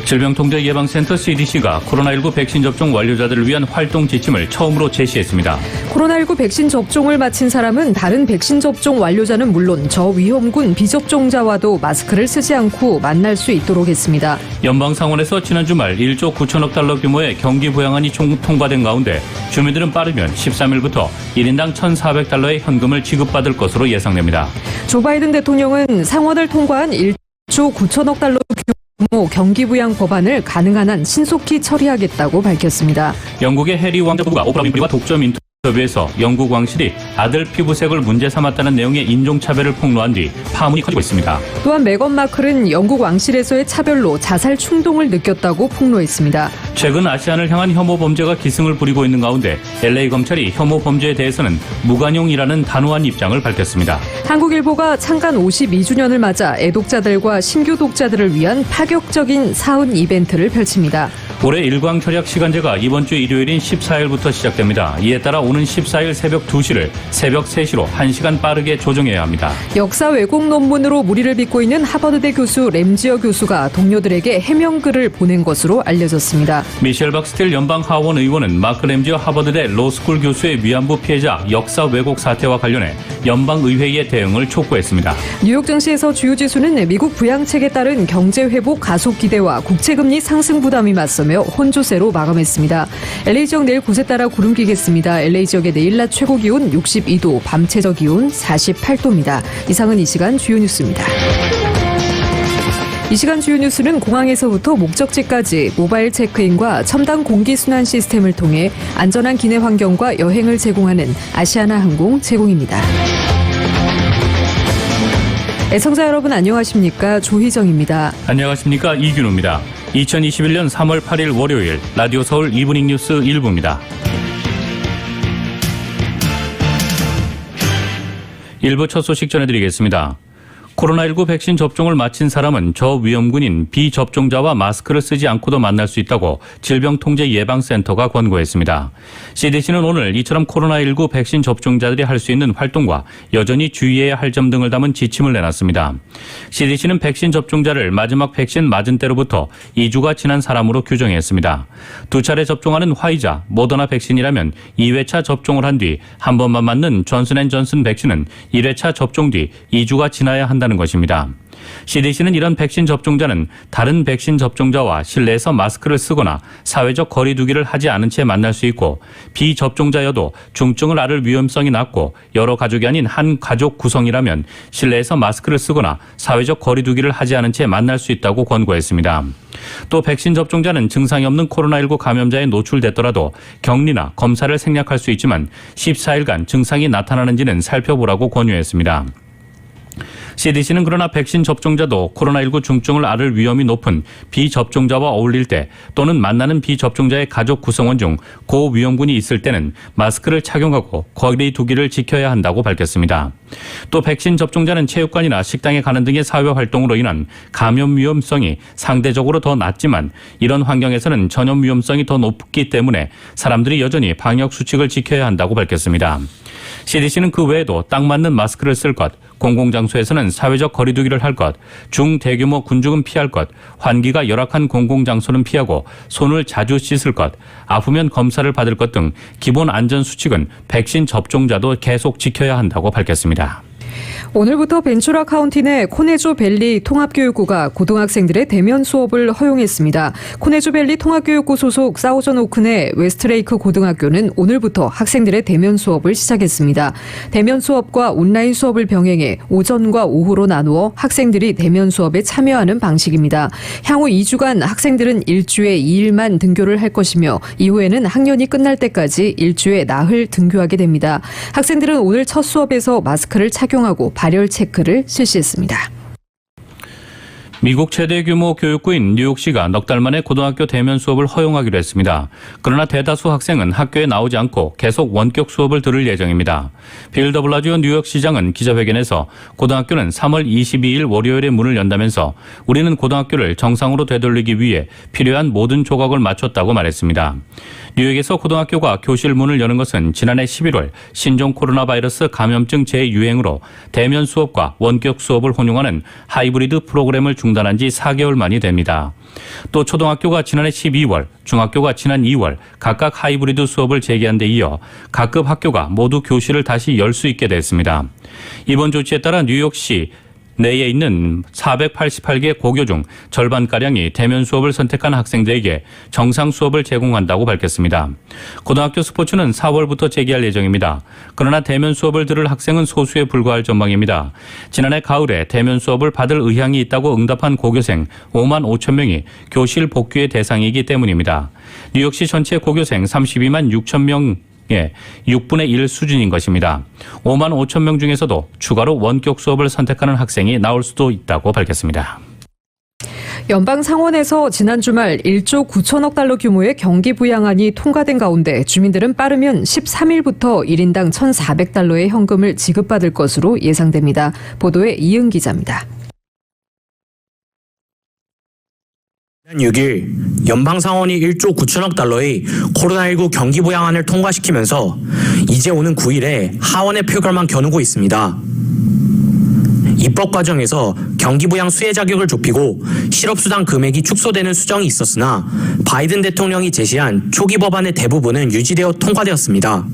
질병통제예방센터 CDC가 코로나19 백신 접종 완료자들을 위한 활동 지침을 처음으로 제시했습니다. 코로나19 백신 접종을 마친 사람은 다른 백신 접종 완료자는 물론 저위험군 비접종자와도 마스크를 쓰지 않고 만날 수 있도록 했습니다. 연방상원에서 지난 주말 1조 9천억 달러 규모의 경기 부양안이 통과된 가운데 주민들은 빠르면 13일부터 1인당 1,400달러의 현금을 지급받을 것으로 예상됩니다. 조 바이든 대통령은 상원을 통과한 1조 9천억 달러 규모 경기부양 법안을 가능한 한 신속히 처리하겠다고 밝혔습니다. 영국의 해리 왕자 부부가 오프라 윈프리와 독점 인터뷰에서 영국 왕실이 아들 피부색을 문제 삼았다는 내용의 인종차별을 폭로한 뒤 파문이 커지고 있습니다. 또한 메건 마클은 영국 왕실에서의 차별로 자살 충동을 느꼈다고 폭로했습니다. 최근 아시안을 향한 혐오 범죄가 기승을 부리고 있는 가운데 LA 검찰이 혐오 범죄에 대해서는 무관용이라는 단호한 입장을 밝혔습니다. 한국일보가 창간 52주년을 맞아 애독자들과 신규 독자들을 위한 파격적인 사은 이벤트를 펼칩니다. 올해 일광혈약 시간제가 이번 주 일요일인 14일부터 시작됩니다. 이에 따라 오는 14일 새벽 2시를 새벽 3시로 1시간 빠르게 조정해야 합니다. 역사 왜곡 논문으로 무리를 빚고 있는 하버드대 교수 램지어 교수가 동료들에게 해명글을 보낸 것으로 알려졌습니다. 미셸 박스틸 연방하원 의원은 마크 램지어 하버드대 로스쿨 교수의 위안부 피해자 역사 왜곡 사태와 관련해 연방의회의 대응을 촉구했습니다. 뉴욕 증시에서 주요 지수는 미국 부양책에 따른 경제회복 가속 기대와 국채금리 상승 부담이 맞서며 혼조세로 마감했습니다. LA 지역 내일 곳에 따라 구름 끼겠습니다. LA 지역의 내일 낮 최고 기온 62도, 밤 최저 기온 48도입니다. 이상은 이 시간 주요 뉴스입니다. 이 시간 주요 뉴스는 공항에서부터 목적지까지 모바일 체크인과 첨단 공기순환 시스템을 통해 안전한 기내 환경과 여행을 제공하는 아시아나 항공 제공입니다. 애청자 여러분 안녕하십니까? 조희정입니다. 안녕하십니까? 이균호입니다. 2021년 3월 8일 월요일 라디오 서울 이브닝 뉴스 1부입니다. 1부 첫 소식 전해드리겠습니다. 코로나19 백신 접종을 마친 사람은 저위험군인 비접종자와 마스크를 쓰지 않고도 만날 수 있다고 질병통제예방센터가 권고했습니다. CDC는 오늘 이처럼 코로나19 백신 접종자들이 할 수 있는 활동과 여전히 주의해야 할 점 등을 담은 지침을 내놨습니다. CDC는 백신 접종자를 마지막 백신 맞은 때로부터 2주가 지난 사람으로 규정했습니다. 2차례 접종하는 화이자, 모더나 백신이라면 2회차 접종을 한 뒤 한 번만 맞는 존슨앤존슨 백신은 1회차 접종 뒤 2주가 지나야 한다는 것입니다. CDC는 이런 백신 접종자는 다른 백신 접종자와 실내에서 마스크를 쓰거나 사회적 거리 두기를 하지 않은 채 만날 수 있고 비접종자여도 중증을 앓을 위험성이 낮고 여러 가족이 아닌 한 가족 구성이라면 실내에서 마스크를 쓰거나 사회적 거리 두기를 하지 않은 채 만날 수 있다고 권고했습니다. 또 백신 접종자는 증상이 없는 코로나19 감염자에 노출됐더라도 격리나 검사를 생략할 수 있지만 14일간 증상이 나타나는지는 살펴보라고 권유했습니다. CDC는 그러나 백신 접종자도 코로나19 중증을 앓을 위험이 높은 비접종자와 어울릴 때 또는 만나는 비접종자의 가족 구성원 중 고위험군이 있을 때는 마스크를 착용하고 거리 두기를 지켜야 한다고 밝혔습니다. 또 백신 접종자는 체육관이나 식당에 가는 등의 사회활동으로 인한 감염 위험성이 상대적으로 더 낮지만 이런 환경에서는 전염 위험성이 더 높기 때문에 사람들이 여전히 방역수칙을 지켜야 한다고 밝혔습니다. CDC는 그 외에도 딱 맞는 마스크를 쓸 것, 공공장소에서는 사회적 거리두기를 할 것, 중대규모 군중은 피할 것, 환기가 열악한 공공장소는 피하고 손을 자주 씻을 것, 아프면 검사를 받을 것 등 기본 안전수칙은 백신 접종자도 계속 지켜야 한다고 밝혔습니다. 오늘부터 벤츄라 카운티 내 코네조 밸리 통합교육구가 고등학생들의 대면 수업을 허용했습니다. 코네조 밸리 통합교육구 소속 사우전 오크 내 웨스트레이크 고등학교는 오늘부터 학생들의 대면 수업을 시작했습니다. 대면 수업과 온라인 수업을 병행해 오전과 오후로 나누어 학생들이 대면 수업에 참여하는 방식입니다. 향후 2주간 학생들은 일주에 2일만 등교를 할 것이며 이후에는 학년이 끝날 때까지 일주에 나흘 등교하게 됩니다. 학생들은 오늘 첫 수업에서 마스크를 착용하고 발열 체크를 실시했습니다. 미국 최대 규모 교육구인 뉴욕시가 넉 달 만에 고등학교 대면 수업을 허용하기로 했습니다. 그러나 대다수 학생은 학교에 나오지 않고 계속 원격 수업을 들을 예정입니다. 빌 더 블라지오 뉴욕시장은 기자회견에서 고등학교는 3월 22일 월요일에 문을 연다면서 우리는 고등학교를 정상으로 되돌리기 위해 필요한 모든 조각을 마쳤다고 말했습니다. 뉴욕에서 고등학교가 교실 문을 여는 것은 지난해 11월 신종 코로나 바이러스 감염증 재유행으로 대면 수업과 원격 수업을 혼용하는 하이브리드 프로그램을 중단한 지 4개월 만이 됩니다. 또 초등학교가 지난해 12월, 중학교가 지난 2월 각각 하이브리드 수업을 재개한 데 이어 각급 학교가 모두 교실을 다시 열 수 있게 됐습니다. 이번 조치에 따라 뉴욕시 내에 있는 488개 고교 중 절반가량이 대면 수업을 선택한 학생들에게 정상 수업을 제공한다고 밝혔습니다. 고등학교 스포츠는 4월부터 재개할 예정입니다. 그러나 대면 수업을 들을 학생은 소수에 불과할 전망입니다. 지난해 가을에 대면 수업을 받을 의향이 있다고 응답한 고교생 5만 5천 명이 교실 복귀의 대상이기 때문입니다. 뉴욕시 전체 고교생 32만 6천 명 6분의 1 수준인 것입니다. 5만 5천 명 중에서도 추가로 원격 수업을 선택하는 학생이 나올 수도 있다고 밝혔습니다. 연방 상원에서 지난 주말 1조 9천억 달러 규모의 경기 부양안이 통과된 가운데 주민들은 빠르면 13일부터 1인당 1,400달러의 현금을 지급받을 것으로 예상됩니다. 보도에 이은 기자입니다. 지난 6일 연방상원이 1조 9천억 달러의 코로나19 경기 부양안을 통과시키면서 이제 오는 9일에 하원의 표결만 겨누고 있습니다. 입법 과정에서 경기 부양 수혜 자격을 좁히고 실업수당 금액이 축소되는 수정이 있었으나 바이든 대통령이 제시한 초기 법안의 대부분은 유지되어 통과되었습니다.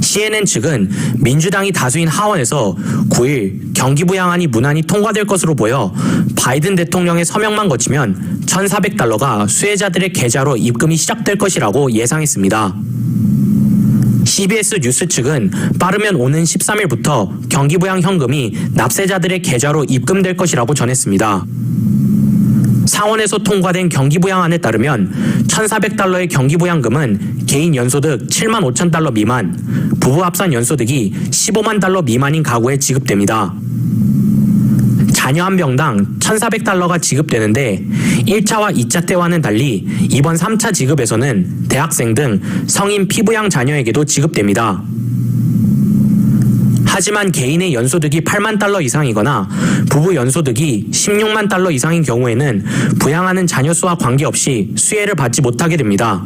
CNN 측은 민주당이 다수인 하원에서 9일 경기 부양안이 무난히 통과될 것으로 보여 바이든 대통령의 서명만 거치면 1,400달러가 수혜자들의 계좌로 입금이 시작될 것이라고 예상했습니다. CBS 뉴스 측은 빠르면 오는 13일부터 경기 부양 현금이 납세자들의 계좌로 입금될 것이라고 전했습니다. 상원에서 통과된 경기부양안에 따르면 1,400달러의 경기부양금은 개인 연소득 7만 5천 달러 미만, 부부 합산 연소득이 15만 달러 미만인 가구에 지급됩니다. 자녀 한 명당 1,400달러가 지급되는데 1차와 2차 때와는 달리 이번 3차 지급에서는 대학생 등 성인 피부양 자녀에게도 지급됩니다. 하지만 개인의 연소득이 8만 달러 이상이거나 부부 연소득이 16만 달러 이상인 경우에는 부양하는 자녀 수와 관계없이 수혜를 받지 못하게 됩니다.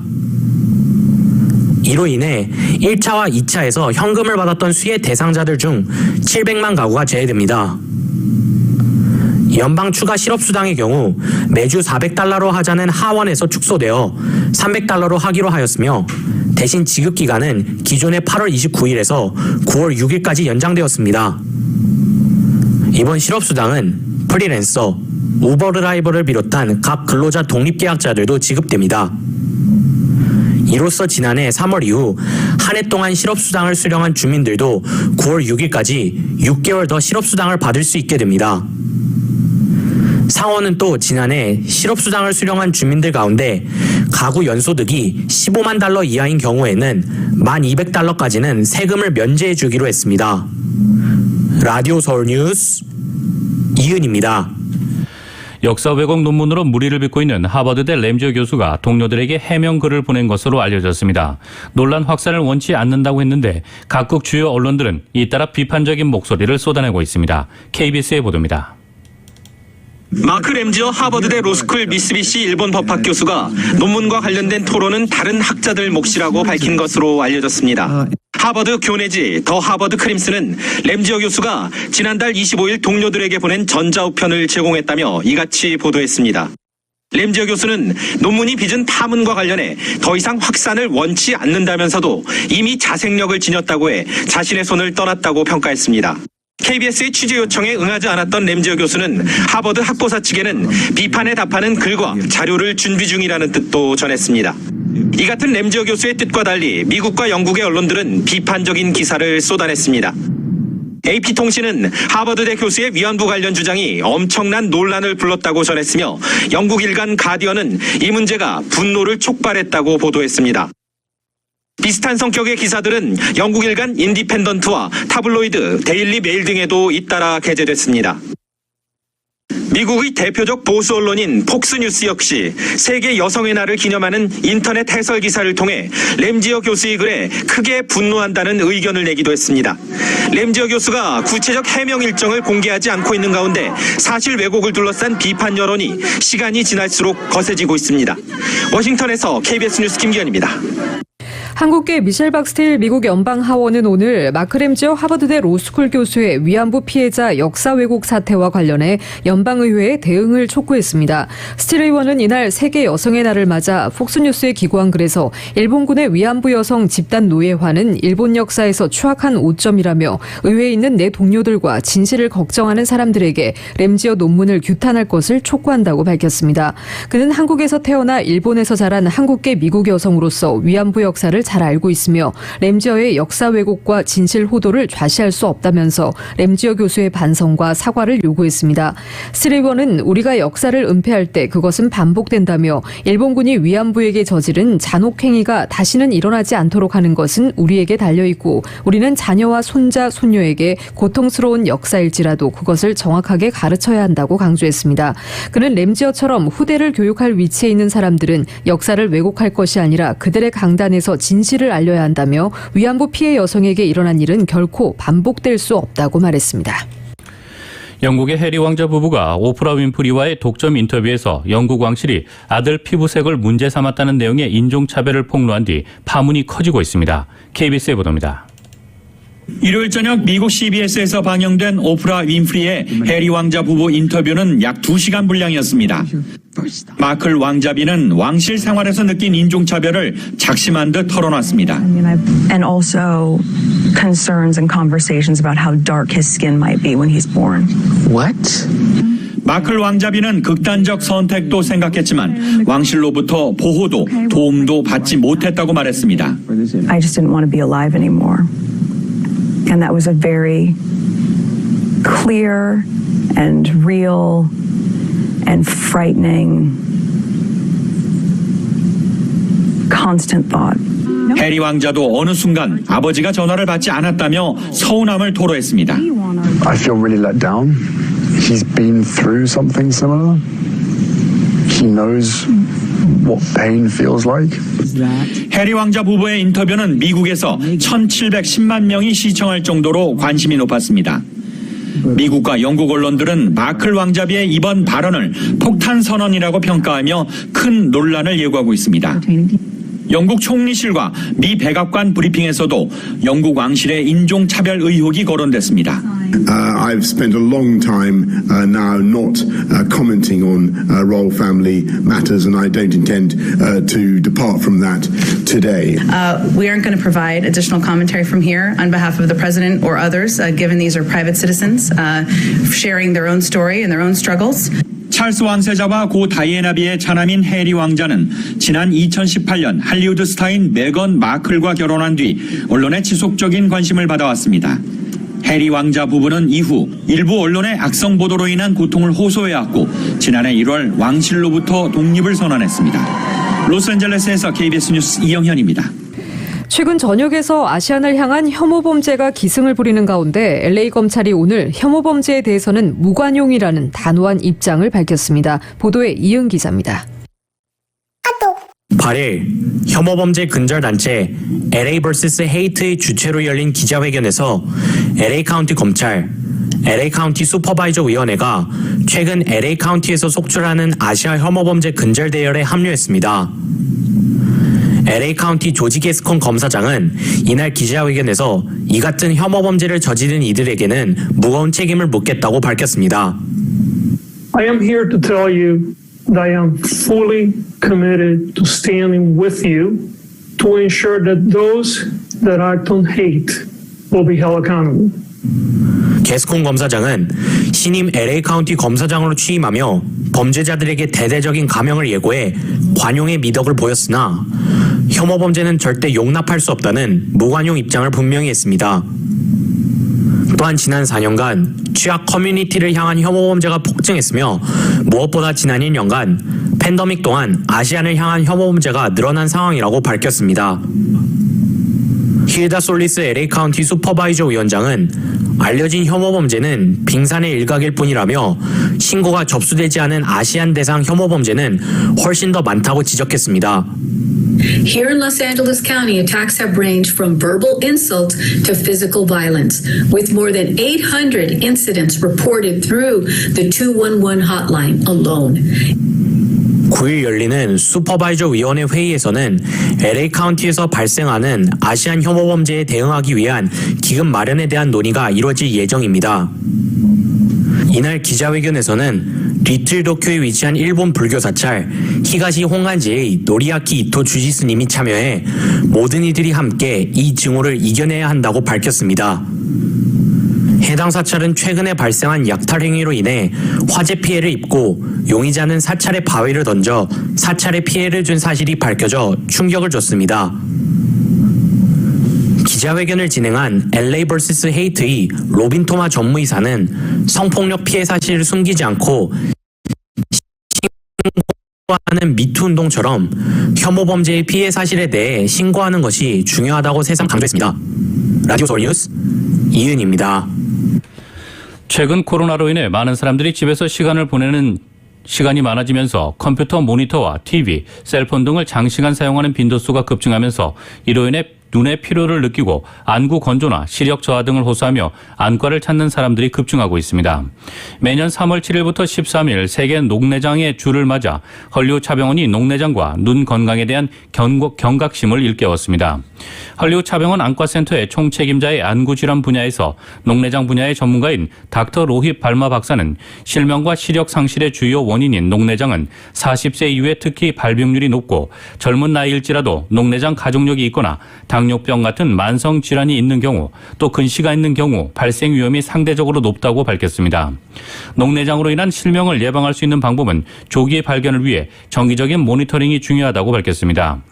이로 인해 1차와 2차에서 현금을 받았던 수혜 대상자들 중 700만 가구가 제외됩니다. 연방 추가 실업수당의 경우 매주 400달러로 하자는 하원에서 축소되어 300달러로 하기로 하였으며 대신 지급기간은 기존의 8월 29일에서 9월 6일까지 연장되었습니다. 이번 실업수당은 프리랜서, 우버 드라이버를 비롯한 각 근로자 독립계약자들도 지급됩니다. 이로써 지난해 3월 이후 한 해 동안 실업수당을 수령한 주민들도 9월 6일까지 6개월 더 실업수당을 받을 수 있게 됩니다. 상원은 또 지난해 실업수당을 수령한 주민들 가운데 가구 연소득이 15만 달러 이하인 경우에는 1,200달러까지는 세금을 면제해 주기로 했습니다. 라디오 서울 뉴스 이은입니다. 역사 왜곡 논문으로 물의를 빚고 있는 하버드대 램지어 교수가 동료들에게 해명 글을 보낸 것으로 알려졌습니다. 논란 확산을 원치 않는다고 했는데 각국 주요 언론들은 잇따라 비판적인 목소리를 쏟아내고 있습니다. KBS의 보도입니다. 마크 램지어 하버드대 로스쿨 미쓰비시 일본 법학 교수가 논문과 관련된 토론은 다른 학자들 몫이라고 밝힌 것으로 알려졌습니다. 하버드 교내지 더 하버드 크림스는 램지어 교수가 지난달 25일 동료들에게 보낸 전자우편을 제공했다며 이같이 보도했습니다. 램지어 교수는 논문이 빚은 파문과 관련해 더 이상 확산을 원치 않는다면서도 이미 자생력을 지녔다고 해 자신의 손을 떠났다고 평가했습니다. KBS의 취재 요청에 응하지 않았던 램지어 교수는 하버드 학보사 측에는 비판에 답하는 글과 자료를 준비 중이라는 뜻도 전했습니다. 이 같은 램지어 교수의 뜻과 달리 미국과 영국의 언론들은 비판적인 기사를 쏟아냈습니다. AP통신은 하버드대 교수의 위안부 관련 주장이 엄청난 논란을 불렀다고 전했으며 영국 일간 가디언은 이 문제가 분노를 촉발했다고 보도했습니다. 비슷한 성격의 기사들은 영국 일간 인디펜던트와 타블로이드, 데일리 메일 등에도 잇따라 게재됐습니다. 미국의 대표적 보수 언론인 폭스뉴스 역시 세계 여성의 날을 기념하는 인터넷 해설 기사를 통해 램지어 교수의 글에 크게 분노한다는 의견을 내기도 했습니다. 램지어 교수가 구체적 해명 일정을 공개하지 않고 있는 가운데 사실 왜곡을 둘러싼 비판 여론이 시간이 지날수록 거세지고 있습니다. 워싱턴에서 KBS 뉴스 김기현입니다. 한국계 미셸 박스틸 미국 연방 하원은 오늘 마크 램지어 하버드대 로스쿨 교수의 위안부 피해자 역사 왜곡 사태와 관련해 연방의회에 대응을 촉구했습니다. 스틸 의원은 이날 세계 여성의 날을 맞아 폭스뉴스에 기고한 글에서 일본군의 위안부 여성 집단 노예화는 일본 역사에서 추악한 오점이라며 의회에 있는 내 동료들과 진실을 걱정하는 사람들에게 램지어 논문을 규탄할 것을 촉구한다고 밝혔습니다. 그는 한국에서 태어나 일본에서 자란 한국계 미국 여성으로서 위안부 역사를 잘 알고 있으며 램지어의 역사 왜곡과 진실 호도를 좌시할 수 없다면서 램지어 교수의 반성과 사과를 요구했습니다. 스틸 의원은 우리가 역사를 은폐할 때 그것은 반복된다며 일본군이 위안부에게 저지른 잔혹행위가 다시는 일어나지 않도록 하는 것은 우리에게 달려있고 우리는 자녀와 손자, 손녀에게 고통스러운 역사일지라도 그것을 정확하게 가르쳐야 한다고 강조했습니다. 그는 램지어처럼 후대를 교육할 위치에 있는 사람들은 역사를 왜곡할 것이 아니라 그들의 강단에서 진실을 알려야 한다며 위안부 피해 여성에게 일어난 일은 결코 반복될 수 없다고 말했습니다. 영국의 해리 왕자 부부가 오프라 윈프리와의 독점 인터뷰에서 영국 왕실이 아들 피부색을 문제 삼았다는 내용의 인종차별을 폭로한 뒤 파문이 커지고 있습니다. KBS의 보도입니다. 일요일 저녁 미국 CBS에서 방영된 오프라 윈프리의 해리 왕자 부부 인터뷰는 약 2시간 분량이었습니다. 마클 왕자비는 왕실 생활에서 느낀 인종차별을 작심한 듯 털어놨습니다. And also concerns and conversations about how dark his skin might be when he's born. What? 마클 왕자비는 극단적 선택도 생각했지만 왕실로부터 보호도 도움도 받지 못했다고 말했습니다. I just didn't want to be alive anymore. And that was a very clear and real and frightening constant thought. 해리 왕자도 어느 순간 아버지가 전화를 받지 않았다며 서운함을 토로했습니다. I feel really let down. He's been through something similar. He knows what pain feels like. 해리 왕자 부부의 인터뷰는 미국에서 1,710만 명이 시청할 정도로 관심이 높았습니다. 미국과 영국 언론들은 마클 왕자비의 이번 발언을 폭탄 선언이라고 평가하며 큰 논란을 예고하고 있습니다. 영국 총리실과 미 백악관 브리핑에서도 영국 왕실의 인종차별 의혹이 거론됐습니다. I've spent a long time now not commenting on royal family matters, and I don't intend to depart from that today. We aren't going to provide additional commentary from here on behalf of the president or others, given these are private citizens sharing their own story and their own struggles. 찰스 왕세자와 고 다이애나비의 차남인 해리 왕자는 지난 2018년 할리우드 스타인 메건 마클과 결혼한 뒤 언론의 지속적인 관심을 받아왔습니다. 해리 왕자 부부는 이후 일부 언론의 악성 보도로 인한 고통을 호소해왔고 지난해 1월 왕실로부터 독립을 선언했습니다. 로스앤젤레스에서 KBS 뉴스 이영현입니다. 최근 전역에서 아시안을 향한 혐오 범죄가 기승을 부리는 가운데 LA 검찰이 오늘 혐오 범죄에 대해서는 무관용이라는 단호한 입장을 밝혔습니다. 보도에 이은 기자입니다. 8일 혐오범죄 근절단체 LA vs. 헤이트의 주최로 열린 기자회견에서 LA 카운티 검찰, LA 카운티 슈퍼바이저 위원회가 최근 LA 카운티에서 속출하는 아시아 혐오범죄 근절 대열에 합류했습니다. LA 카운티 조지 게스콘 검사장은 이날 기자회견에서 이 같은 혐오범죄를 저지른 이들에게는 무거운 책임을 묻겠다고 밝혔습니다. I am here to tell you that I am fully committed to standing with you to ensure that those that act on hate will be held accountable. 게스콘 검사장은 신임 LA 카운티 검사장으로 취임하며 범죄자들에게 대대적인 감형을 예고해 관용의 미덕을 보였으나 혐오 범죄는 절대 용납할 수 없다는 무관용 입장을 분명히 했습니다. 또한 지난 4년간 취약 커뮤니티를 향한 혐오 범죄가 폭증했으며 무엇보다 지난 1년간 팬데믹 동안 아시안을 향한 혐오 범죄가 늘어난 상황이라고 밝혔습니다. 힐다 솔리스 LA 카운티 슈퍼바이저 위원장은 알려진 혐오 범죄는 빙산의 일각일 뿐이라며 신고가 접수되지 않은 아시안 대상 혐오 범죄는 훨씬 더 많다고 지적했습니다. Here in Los Angeles County, attacks have ranged from verbal insults to physical violence, with more than 800 incidents reported through the 211 hotline alone. 9일 열리는 슈퍼바이저 위원회 회의에서는 LA 카운티에서 발생하는 아시안 혐오 범죄에 대응하기 위한 기금 마련에 대한 논의가 이뤄질 예정입니다. 이날 기자회견에서는 리틀 도쿄에 위치한 일본 불교 사찰 히가시 홍간지의 노리야키 이토 주지스님이 참여해 모든 이들이 함께 이 증오를 이겨내야 한다고 밝혔습니다. 해당 사찰은 최근에 발생한 약탈 행위로 인해 화재 피해를 입고 용의자는 사찰에 바위를 던져 사찰에 피해를 준 사실이 밝혀져 충격을 줬습니다. 기자회견을 진행한 LA vs 헤이트의 로빈 토마 전무이사는 성폭력 피해 사실을 숨기지 않고 신고하는 미투 운동처럼 혐오 범죄의 피해 사실에 대해 신고하는 것이 중요하다고 새삼 강조했습니다. 라디오 서울 뉴스 이은입니다. 최근 코로나로 인해 많은 사람들이 집에서 시간을 보내는 시간이 많아지면서 컴퓨터 모니터와 TV, 셀폰 등을 장시간 사용하는 빈도수가 급증하면서 이로 인해 눈의 피로를 느끼고 안구 건조나 시력 저하 등을 호소하며 안과를 찾는 사람들이 급증하고 있습니다. 매년 3월 7일부터 13일 세계 녹내장의 주를 맞아 헐리우드 차병원이 녹내장과 눈 건강에 대한 경각심을 일깨웠습니다. 헐리우드 차병원 안과센터의 총책임자의 안구질환 분야에서 녹내장 분야의 전문가인 닥터 로힙 발마 박사는 실명과 시력 상실의 주요 원인인 녹내장은 40세 이후에 특히 발병률이 높고 젊은 나이일지라도 녹내장 가족력이 있거나 당뇨병 같은 만성 질환이 있는 경우 또 근시가 있는 경우 발생 위험이 상대적으로 높다고 밝혔습니다. 녹내장으로 인한 실명을 예방할 수 있는 방법은 조기 발견을 위해 정기적인 모니터링이 중요하다고 밝혔습니다.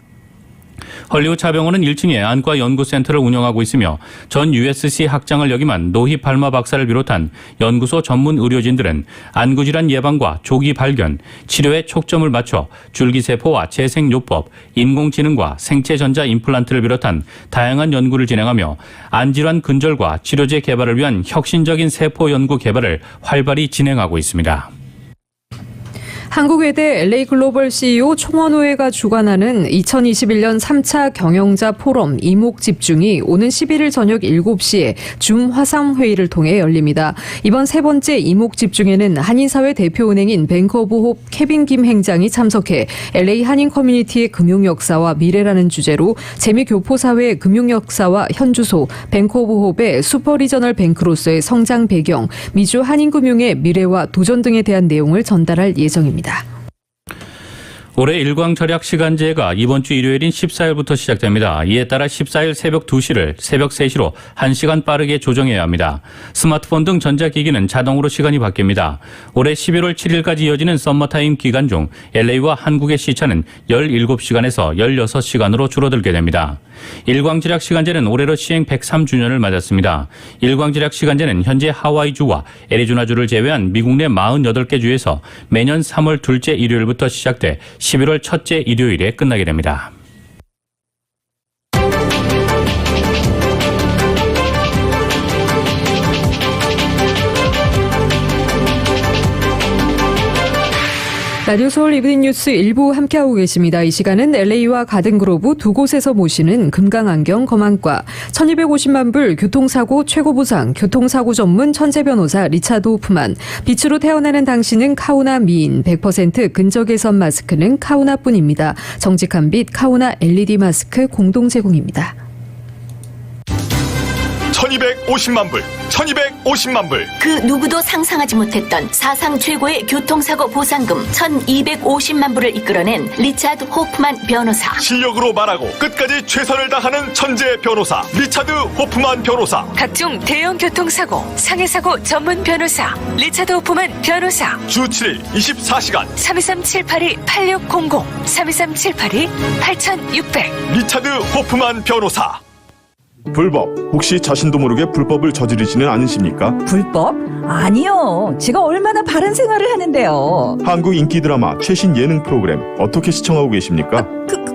헐리우드 차병원은 1층에 안과 연구센터를 운영하고 있으며 전 USC 학장을 역임한 노힙 발마 박사를 비롯한 연구소 전문 의료진들은 안구질환 예방과 조기 발견, 치료에 초점을 맞춰 줄기세포와 재생요법, 인공지능과 생체전자 임플란트를 비롯한 다양한 연구를 진행하며 안질환 근절과 치료제 개발을 위한 혁신적인 세포 연구 개발을 활발히 진행하고 있습니다. 한국외대 LA글로벌 CEO 총원호회가 주관하는 2021년 3차 경영자 포럼 이목집중이 오는 11일 저녁 7시에 줌 화상회의를 통해 열립니다. 이번 세 번째 이목집중에는 한인사회 대표은행인 뱅크 오브 홉 케빈 김 행장이 참석해 LA 한인 커뮤니티의 금융역사와 미래라는 주제로 재미교포사회의 금융역사와 현주소, 뱅크 오브 홉의 슈퍼리저널 뱅크로서의 성장 배경, 미주 한인금융의 미래와 도전 등에 대한 내용을 전달할 예정입니다. 올해 일광절약 시간제가 이번 주 일요일인 14일부터 시작됩니다. 이에 따라 14일 새벽 2시를 새벽 3시로 1시간 빠르게 조정해야 합니다. 스마트폰 등 전자기기는 자동으로 시간이 바뀝니다. 올해 11월 7일까지 이어지는 썸머타임 기간 중 LA와 한국의 시차는 17시간에서 16시간으로 줄어들게 됩니다. 일광절약 시간제는 올해로 시행 103주년을 맞았습니다. 일광절약 시간제는 현재 하와이주와 애리조나주를 제외한 미국 내 48개 주에서 매년 3월 둘째 일요일부터 시작돼 11월 첫째 일요일에 끝나게 됩니다. 라디오 서울 이브닝 뉴스 1부 함께하고 계십니다. 이 시간은 LA와 가든그로브 두 곳에서 모시는 금강안경 검안과 1250만 불 교통사고 최고보상 교통사고 전문 천재 변호사 리차드 호프만, 빛으로 태어나는 당신은 카우나 미인 100% 근적외선 마스크는 카우나뿐입니다. 정직한 빛 카우나 LED 마스크 공동 제공입니다. 1250만 불, 1250만 불. 그 누구도 상상하지 못했던 사상 최고의 교통사고 보상금 1250만 불을 이끌어낸 리차드 호프만 변호사. 실력으로 말하고 끝까지 최선을 다하는 천재 변호사 리차드 호프만 변호사. 각종 대형 교통사고, 상해사고 전문 변호사 리차드 호프만 변호사. 주 7일 24시간 323-782-8600 323-782-8600 리차드 호프만 변호사. 불법. 혹시 자신도 모르게 불법을 저지르지는 않으십니까? 불법? 아니요. 제가 얼마나 바른 생활을 하는데요. 한국 인기 드라마 최신 예능 프로그램 어떻게 시청하고 계십니까?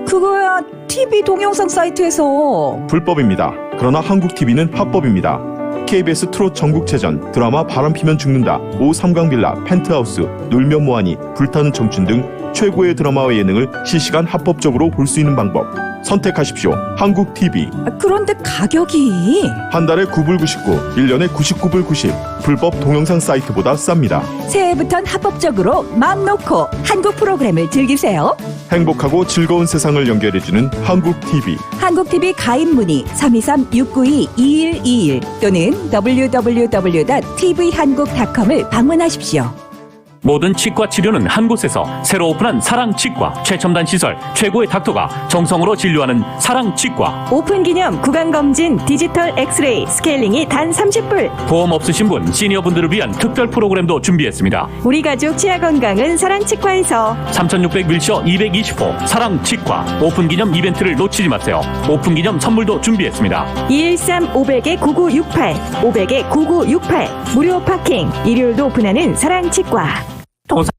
그거야 TV 동영상 사이트에서. 불법입니다. 그러나 한국 TV는 합법입니다. KBS 트롯 전국체전, 드라마 바람피면 죽는다, 오 삼강빌라, 펜트하우스, 놀면 뭐하니, 불타는 청춘 등 최고의 드라마와 예능을 실시간 합법적으로 볼 수 있는 방법. 선택하십시오. 한국 TV. 그런데 가격이 한 달에 9불 99, 1년에 99불 90. 불법 동영상 사이트보다 쌉니다. 새해부턴 합법적으로 마음 놓고 한국 프로그램을 즐기세요. 행복하고 즐거운 세상을 연결해주는 한국 TV. 한국 TV 가입 문의 323-692-2121 또는 www.tvhan국.com을 방문하십시오. 모든 치과 치료는 한 곳에서 새로 오픈한 사랑치과. 최첨단 시설, 최고의 닥터가 정성으로 진료하는 사랑치과. 오픈 기념 구강검진 디지털 엑스레이 스케일링이 단 30불. 보험 없으신 분, 시니어분들을 위한 특별 프로그램도 준비했습니다. 우리 가족 치아 건강은 사랑치과에서. 3600 밀셔 220호 사랑치과. 오픈 기념 이벤트를 놓치지 마세요. 오픈 기념 선물도 준비했습니다. 213-500-9968 500-9968 무료 파킹 일요일도 오픈하는 사랑치과. 도사님,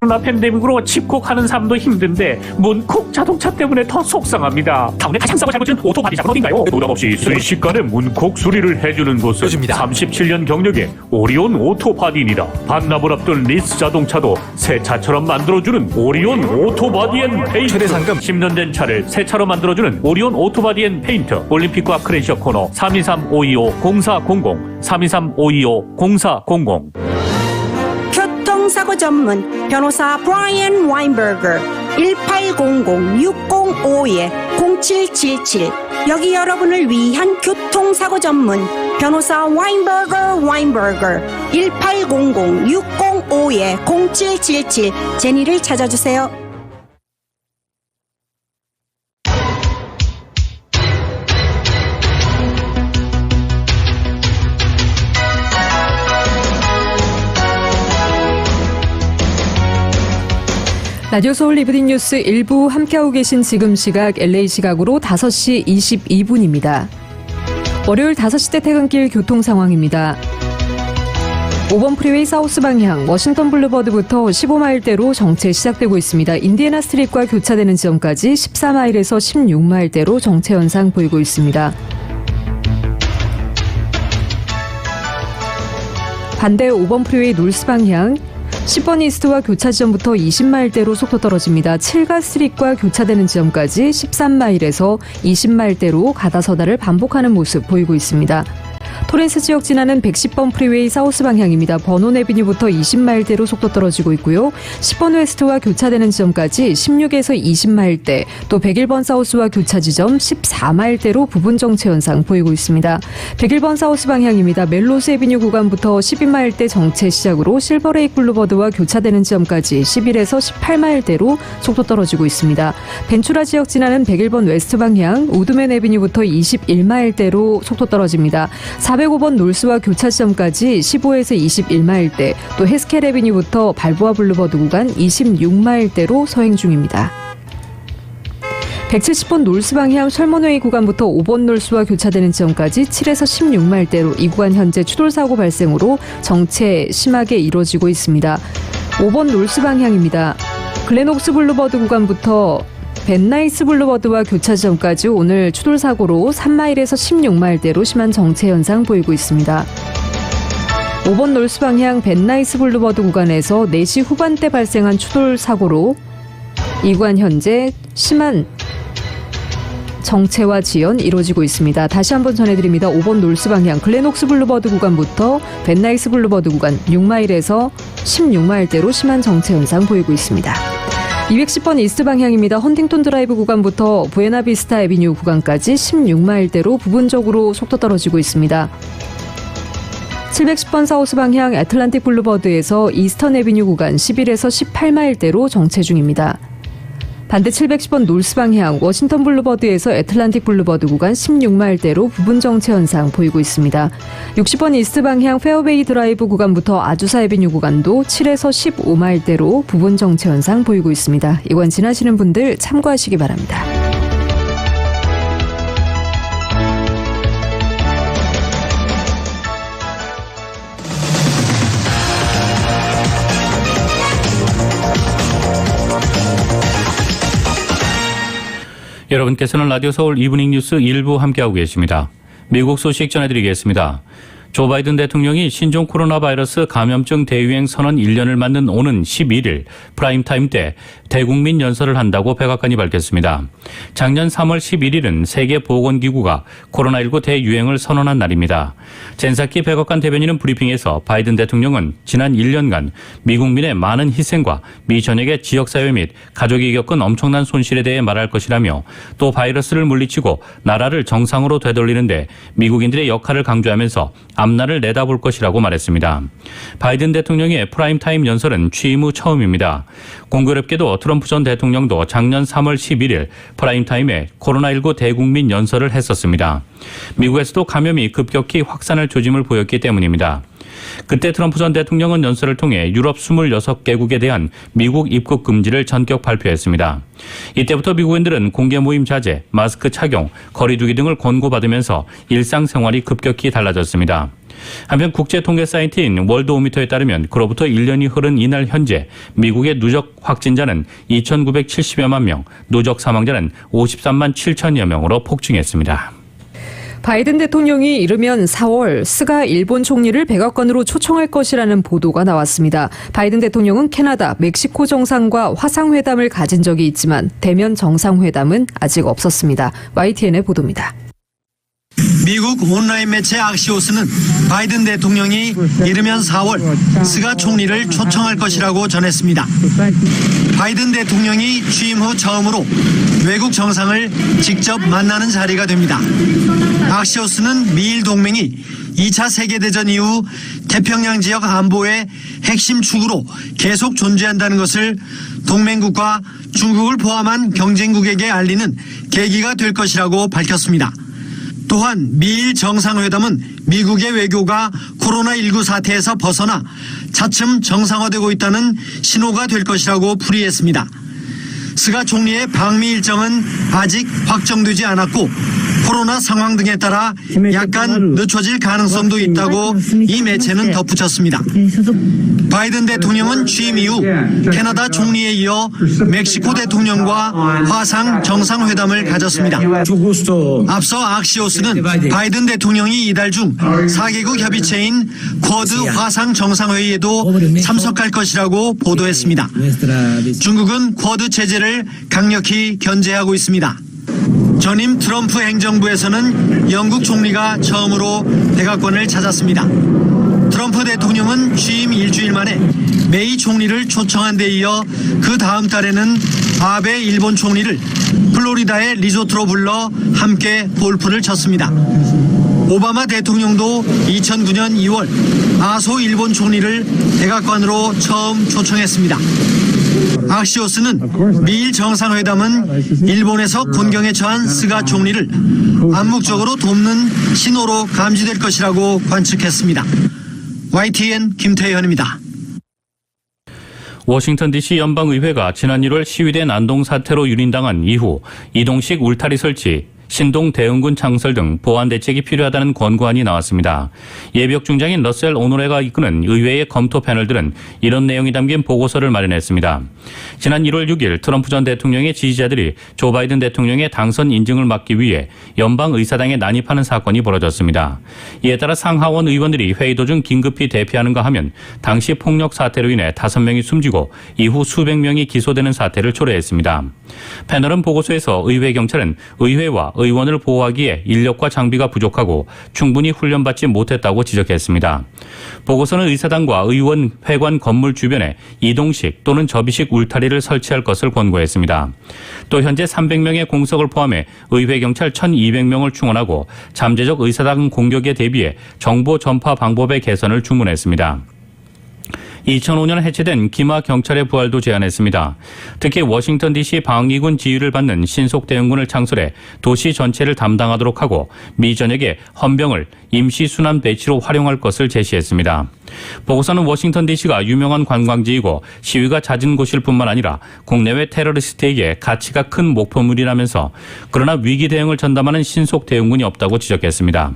코로나 팬데믹으로 집콕하는 삶도 힘든데 문콕 자동차 때문에 더 속상합니다. 다음에 가장 싸고 잘 고치는 오토바디샵은 어딘가요? 부담 없이 순식간에 문콕 수리를 해주는 곳은 37년 경력의 오리온 오토바디입니다. 반납을 앞둔 리스 자동차도 새 차처럼 만들어주는 오리온 오토바디 앤 페인트. 최대 상금 10년 된 차를 새 차로 만들어주는 오리온 오토바디 앤 페인트. 올림픽과 크레시어 코너 323-525-0400 323-525-0400. 교통사고 전문 변호사 브라이언 와인버거 1800-605-0777 여기 여러분을 위한 교통사고 전문 변호사 와인버거 1800-605-0777 제니를 찾아주세요. 라디오 서울 이브닝 뉴스 1부 함께하고 계신 지금 시각 LA 시각으로 5시 22분입니다. 월요일 5시대 퇴근길 교통 상황입니다. 5번 프리웨이 사우스 방향 워싱턴 블루버드부터 15마일대로 정체 시작되고 있습니다. 인디애나 스트립과 교차되는 지점까지 14마일에서 16마일대로 정체 현상 보이고 있습니다. 반대 5번 프리웨이 노스 방향 10번 이스트와 교차 지점부터 20마일대로 속도 떨어집니다. 7가 스트릿과 교차되는 지점까지 13마일에서 20마일대로 가다서다를 반복하는 모습 보이고 있습니다. 토렌스 지역 지나는 110번 프리웨이 사우스 방향입니다. 버논 애비뉴부터 20마일대로 속도 떨어지고 있고요. 10번 웨스트와 교차되는 지점까지 16에서 20마일대, 또 101번 사우스와 교차 지점 14마일대로 부분 정체 현상 보이고 있습니다. 101번 사우스 방향입니다. 멜로스 애비뉴 구간부터 12마일대 정체 시작으로 실버레이크 블루버드와 교차되는 지점까지 11에서 18마일대로 속도 떨어지고 있습니다. 벤추라 지역 지나는 101번 웨스트 방향 우드맨 애비뉴부터 21마일대로 속도 떨어집니다. 405번 놀스와 교차 지점까지 15에서 21마일대, 또 헤스켈 애비뉴부터 발보아 블루버드 구간 26마일대로 서행 중입니다. 170번 놀스 방향 셜먼웨이 구간부터 5번 놀스와 교차되는 지점까지 7에서 16마일대로 이 구간 현재 추돌 사고 발생으로 정체 심하게 이루어지고 있습니다. 5번 놀스 방향입니다. 글렌옥스 블루버드 구간부터 벤나이스 블루버드와 교차 지점까지 오늘 추돌 사고로 3마일에서 16마일대로 심한 정체 현상 보이고 있습니다. 5번 놀스 방향 벤나이스 블루버드 구간에서 4시 후반대 발생한 추돌 사고로 이 구간 현재 심한 정체와 지연 이루어지고 있습니다. 다시 한번 전해드립니다. 5번 놀스 방향 글렌옥스 블루버드 구간부터 벤나이스 블루버드 구간 6마일에서 16마일대로 심한 정체 현상 보이고 있습니다. 210번 이스트 방향입니다. 헌팅턴 드라이브 구간부터 부에나비스타 애비뉴 구간까지 16마일대로 부분적으로 속도 떨어지고 있습니다. 710번 사우스 방향 애틀란틱 블루버드에서 이스턴 애비뉴 구간 11에서 18마일대로 정체 중입니다. 반대 710번 놀스 방향 워싱턴 블루버드에서 애틀란틱 블루버드 구간 16마일대로 부분 정체 현상 보이고 있습니다. 60번 이스트 방향 페어웨이 드라이브 구간부터 아주사 애비뉴 구간도 7에서 15마일대로 부분 정체 현상 보이고 있습니다. 이건 지나시는 분들 참고하시기 바랍니다. 여러분께서는 라디오 서울 이브닝 뉴스 1부 함께하고 계십니다. 미국 소식 전해드리겠습니다. 조 바이든 대통령이 신종 코로나 바이러스 감염증 대유행 선언 1년을 맞는 오는 11일 프라임타임 때 대국민 연설을 한다고 백악관이 밝혔습니다. 작년 3월 11일은 세계보건기구가 코로나19 대유행을 선언한 날입니다. 젠사키 백악관 대변인은 브리핑에서 바이든 대통령은 지난 1년간 미국민의 많은 희생과 미 전역의 지역사회 및 가족이 겪은 엄청난 손실에 대해 말할 것이라며 또 바이러스를 물리치고 나라를 정상으로 되돌리는데 미국인들의 역할을 강조하면서 앞날을 내다볼 것이라고 말했습니다. 바이든 대통령의 프라임타임 연설은 취임 후 처음입니다. 공교롭게도 트럼프 전 대통령도 작년 3월 11일 프라임타임에 코로나19 대국민 연설을 했었습니다. 미국에서도 감염이 급격히 확산할 조짐을 보였기 때문입니다. 그때 트럼프 전 대통령은 연설을 통해 유럽 26개국에 대한 미국 입국 금지를 전격 발표했습니다. 이때부터 미국인들은 공개 모임 자제, 마스크 착용, 거리 두기 등을 권고받으면서 일상생활이 급격히 달라졌습니다. 한편 국제통계 사이트인 월드오미터에 따르면 그로부터 1년이 흐른 이날 현재 미국의 누적 확진자는 2,970여만 명, 누적 사망자는 53만 7천여 명으로 폭증했습니다. 바이든 대통령이 이르면 4월 스가 일본 총리를 백악관으로 초청할 것이라는 보도가 나왔습니다. 바이든 대통령은 캐나다, 멕시코 정상과 화상회담을 가진 적이 있지만 대면 정상회담은 아직 없었습니다. YTN의 보도입니다. 미국 온라인 매체 악시오스는 바이든 대통령이 이르면 4월 스가 총리를 초청할 것이라고 전했습니다. 바이든 대통령이 취임 후 처음으로 외국 정상을 직접 만나는 자리가 됩니다. 악시오스는 미일 동맹이 2차 세계대전 이후 태평양 지역 안보의 핵심 축으로 계속 존재한다는 것을 동맹국과 중국을 포함한 경쟁국에게 알리는 계기가 될 것이라고 밝혔습니다. 또한 미일 정상회담은 미국의 외교가 코로나19 사태에서 벗어나 차츰 정상화되고 있다는 신호가 될 것이라고 풀이했습니다. 스가 총리의 방미 일정은 아직 확정되지 않았고 코로나 상황 등에 따라 약간 늦춰질 가능성도 있다고 이 매체는 덧붙였습니다. 바이든 대통령은 취임 이후 캐나다 총리에 이어 멕시코 대통령과 화상 정상회담을 가졌습니다. 앞서 악시오스는 바이든 대통령이 이달 중 4개국 협의체인 쿼드 화상 정상회의에도 참석할 것이라고 보도했습니다. 중국은 쿼드 체제를 강력히 견제하고 있습니다. 전임 트럼프 행정부에서는 영국 총리가 처음으로 백악관을 찾았습니다. 트럼프 대통령은 취임 일주일 만에 메이 총리를 초청한 데 이어 그 다음 달에는 아베 일본 총리를 플로리다의 리조트로 불러 함께 골프를 쳤습니다. 오바마 대통령도 2009년 2월 아소 일본 총리를 백악관으로 처음 초청했습니다. 악시오스는 미일 정상회담은 일본에서 곤경에 처한 스가 총리를 암묵적으로 돕는 신호로 감지될 것이라고 관측했습니다. YTN 김태현입니다. 워싱턴 DC 연방의회가 지난 1월 시위대 난동 사태로 유린당한 이후 이동식 울타리 설치, 신동 대응군 창설 등 보안 대책이 필요하다는 권고안이 나왔습니다. 예비역 중장인 러셀 오노레가 이끄는 의회의 검토 패널들은 이런 내용이 담긴 보고서를 마련했습니다. 지난 1월 6일 트럼프 전 대통령의 지지자들이 조 바이든 대통령의 당선 인증을 막기 위해 연방의사당에 난입하는 사건이 벌어졌습니다. 이에 따라 상하원 의원들이 회의 도중 긴급히 대피하는가 하면 당시 폭력 사태로 인해 5명이 숨지고 이후 수백 명이 기소되는 사태를 초래했습니다. 패널은 보고서에서 의회 경찰은 의회와 의원을 보호하기에 인력과 장비가 부족하고 충분히 훈련받지 못했다고 지적했습니다. 보고서는 의사당과 의원 회관 건물 주변에 이동식 또는 접이식 울타리를 설치할 것을 권고했습니다. 또 현재 300명의 공석을 포함해 의회 경찰 1,200명을 충원하고 잠재적 의사당 공격에 대비해 정보 전파 방법의 개선을 주문했습니다. 2005년 해체된 기마 경찰의 부활도 제안했습니다. 특히 워싱턴 DC 방위군 지휘를 받는 신속 대응군을 창설해 도시 전체를 담당하도록 하고 미 전역에 헌병을 임시 순환 배치로 활용할 것을 제시했습니다. 보고서는 워싱턴 DC가 유명한 관광지이고 시위가 잦은 곳일 뿐만 아니라 국내외 테러리스트에게 가치가 큰 목표물이라면서 그러나 위기 대응을 전담하는 신속 대응군이 없다고 지적했습니다.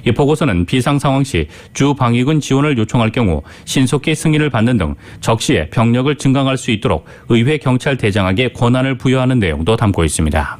이 보고서는 비상 상황 시 주 방위군 지원을 요청할 경우 신속히 승인을 받는 등 적시에 병력을 증강할 수 있도록 의회 경찰 대장에게 권한을 부여하는 내용도 담고 있습니다.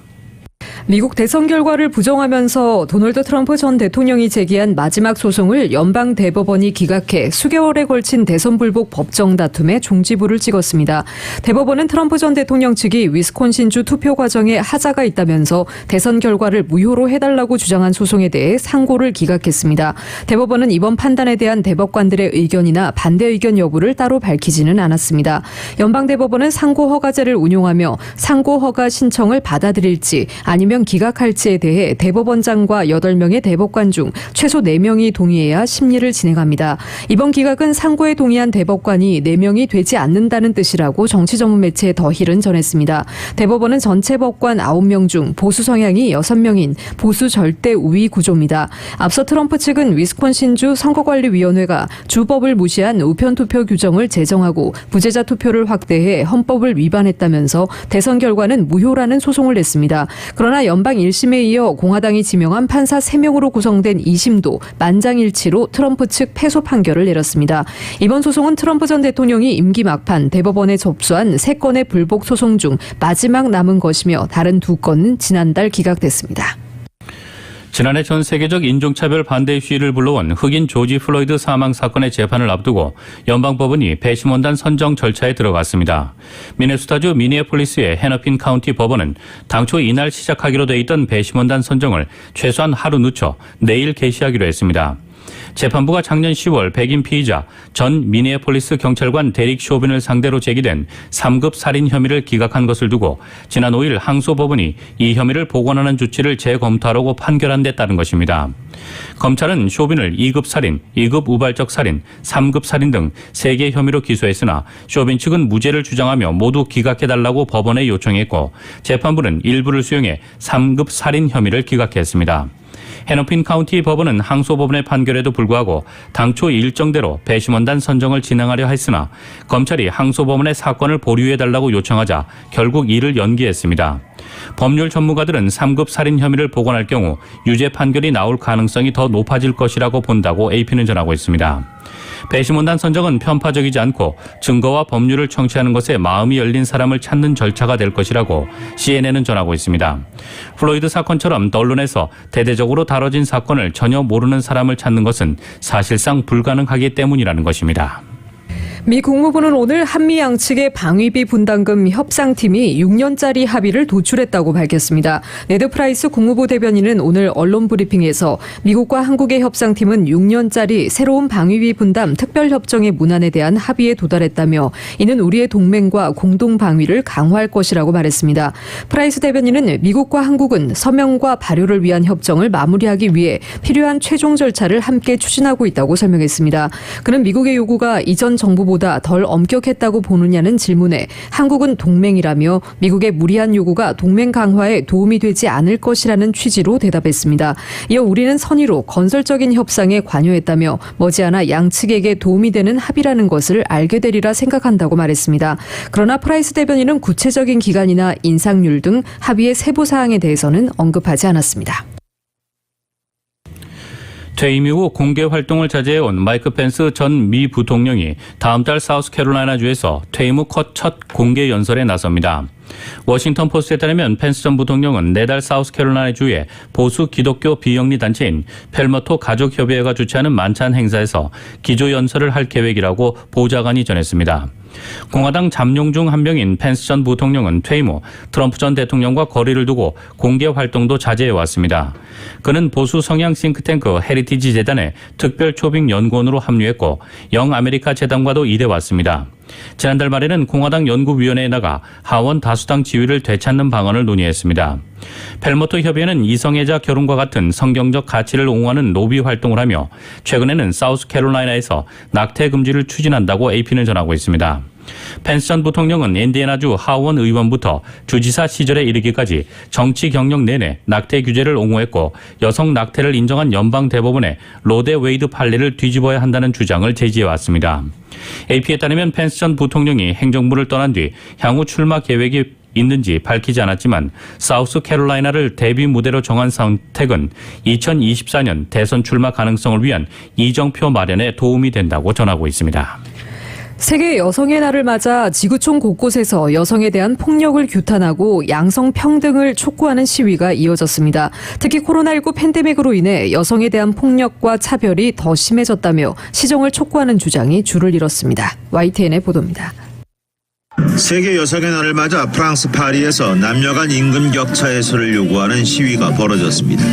미국 대선 결과를 부정하면서 도널드 트럼프 전 대통령이 제기한 마지막 소송을 연방 대법원이 기각해 수개월에 걸친 대선 불복 법정 다툼에 종지부를 찍었습니다. 대법원은 트럼프 전 대통령 측이 위스콘신주 투표 과정에 하자가 있다면서 대선 결과를 무효로 해달라고 주장한 소송에 대해 상고를 기각했습니다. 대법원은 이번 판단에 대한 대법관들의 의견이나 반대 의견 여부를 따로 밝히지는 않았습니다. 연방 대법원은 상고 허가제를 운용하며 상고 허가 신청을 받아들일지 아니면 기각할지에 대해 대법원장과 8명의 대법관 중 최소 4명이 동의해야 심리를 진행합니다. 이번 기각은 상고에 동의한 대법관이 4명이 되지 않는다는 뜻이라고 정치 전문 매체 더 힐은 전했습니다. 대법원은 전체 법관 9명 중 보수 성향이 6명인 보수 절대 우위 구조입니다. 앞서 트럼프 측은 위스콘신주 선거관리위원회가 주법을 무시한 우편투표 규정을 제정하고 부재자 투표를 확대해 헌법을 위반했다면서 대선 결과는 무효라는 소송을 냈습니다. 그러나 연방 1심에 이어 공화당이 지명한 판사 3명으로 구성된 2심도 만장일치로 트럼프 측 패소 판결을 내렸습니다. 이번 소송은 트럼프 전 대통령이 임기 막판 대법원에 접수한 3건의 불복 소송 중 마지막 남은 것이며 다른 2건은 지난달 기각됐습니다. 지난해 전 세계적 인종차별 반대 시위를 불러온 흑인 조지 플로이드 사망 사건의 재판을 앞두고 연방법원이 배심원단 선정 절차에 들어갔습니다. 미네소타주 미니애폴리스의 헤너핀 카운티 법원은 당초 이날 시작하기로 돼 있던 배심원단 선정을 최소한 하루 늦춰 내일 개시하기로 했습니다. 재판부가 작년 10월 백인 피의자 전 미니애폴리스 경찰관 데릭 쇼빈을 상대로 제기된 3급 살인 혐의를 기각한 것을 두고 지난 5일 항소법원이 이 혐의를 복원하는 조치를 재검토하라고 판결한 데 따른 것입니다. 검찰은 쇼빈을 2급 살인, 2급 우발적 살인, 3급 살인 등 3개 혐의로 기소했으나 쇼빈 측은 무죄를 주장하며 모두 기각해달라고 법원에 요청했고 재판부는 일부를 수용해 3급 살인 혐의를 기각했습니다. 헤너핀 카운티 법원은 항소법원의 판결에도 불구하고 당초 일정대로 배심원단 선정을 진행하려 했으나 검찰이 항소법원의 사건을 보류해달라고 요청하자 결국 이를 연기했습니다. 법률 전문가들은 3급 살인 혐의를 복원할 경우 유죄 판결이 나올 가능성이 더 높아질 것이라고 본다고 AP는 전하고 있습니다. 배심원단 선정은 편파적이지 않고 증거와 법률을 청취하는 것에 마음이 열린 사람을 찾는 절차가 될 것이라고 CNN은 전하고 있습니다. 플로이드 사건처럼 언론에서 대대적으로 다뤄진 사건을 전혀 모르는 사람을 찾는 것은 사실상 불가능하기 때문이라는 것입니다. 미 국무부는 오늘 한미 양측의 방위비 분담금 협상팀이 6년짜리 합의를 도출했다고 밝혔습니다. 네드 프라이스 국무부 대변인은 오늘 언론 브리핑에서 미국과 한국의 협상팀은 6년짜리 새로운 방위비 분담 특별협정의 문안에 대한 합의에 도달했다며 이는 우리의 동맹과 공동 방위를 강화할 것이라고 말했습니다. 프라이스 대변인은 미국과 한국은 서명과 발효를 위한 협정을 마무리하기 위해 필요한 최종 절차를 함께 추진하고 있다고 설명했습니다. 그는 미국의 요구가 이전 정부보다 덜 엄격했다고 보느냐는 질문에 한국은 동맹이라며 미국의 무리한 요구가 동맹 강화에 도움이 되지 않을 것이라는 취지로 대답했습니다. 이어 우리는 선의로 건설적인 협상에 관여했다며 머지않아 양측에게 도움이 되는 합의라는 것을 알게 되리라 생각한다고 말했습니다. 그러나 프라이스 대변인은 구체적인 기간이나 인상률 등 합의의 세부 사항에 대해서는 언급하지 않았습니다. 퇴임 이후 공개 활동을 자제해온 마이크 펜스 전 미 부통령이 다음 달 사우스캐롤라이나주에서 퇴임 후 첫 공개 연설에 나섭니다. 워싱턴 포스트에 따르면 펜스 전 부통령은 내달 사우스캐롤라이나주의 보수 기독교 비영리 단체인 펠머토 가족협의회가 주최하는 만찬 행사에서 기조 연설을 할 계획이라고 보좌관이 전했습니다. 공화당 잠룡 중 한 명인 펜스 전 부통령은 퇴임 후 트럼프 전 대통령과 거리를 두고 공개 활동도 자제해왔습니다. 그는 보수 성향 싱크탱크 헤리티지 재단의 특별 초빙 연구원으로 합류했고 영아메리카 재단과도 일해왔습니다. 지난달 말에는 공화당 연구위원회에 나가 하원 다수당 지위를 되찾는 방안을 논의했습니다. 펠모토 협의회는 이성애자 결혼과 같은 성경적 가치를 옹호하는 로비 활동을 하며 최근에는 사우스캐롤라이나에서 낙태 금지를 추진한다고 AP는 전하고 있습니다. 펜스 전 부통령은 인디애나주 하원 의원부터 주지사 시절에 이르기까지 정치 경력 내내 낙태 규제를 옹호했고 여성 낙태를 인정한 연방 대법원의 로데 웨이드 판례를 뒤집어야 한다는 주장을 제기해왔습니다. AP에 따르면 펜스 전 부통령이 행정부를 떠난 뒤 향후 출마 계획이 있는지 밝히지 않았지만 사우스캐롤라이나를 대비 무대로 정한 선택은 2024년 대선 출마 가능성을 위한 이정표 마련에 도움이 된다고 전하고 있습니다. 세계 여성의 날을 맞아 지구촌 곳곳에서 여성에 대한 폭력을 규탄하고 양성 평등을 촉구하는 시위가 이어졌습니다. 특히 코로나19 팬데믹으로 인해 여성에 대한 폭력과 차별이 더 심해졌다며 시정을 촉구하는 주장이 줄을 이뤘습니다. YTN의 보도입니다. 세계 여성의 날을 맞아 프랑스 파리에서 남녀 간 임금 격차 해소를 요구하는 시위가 벌어졌습니다.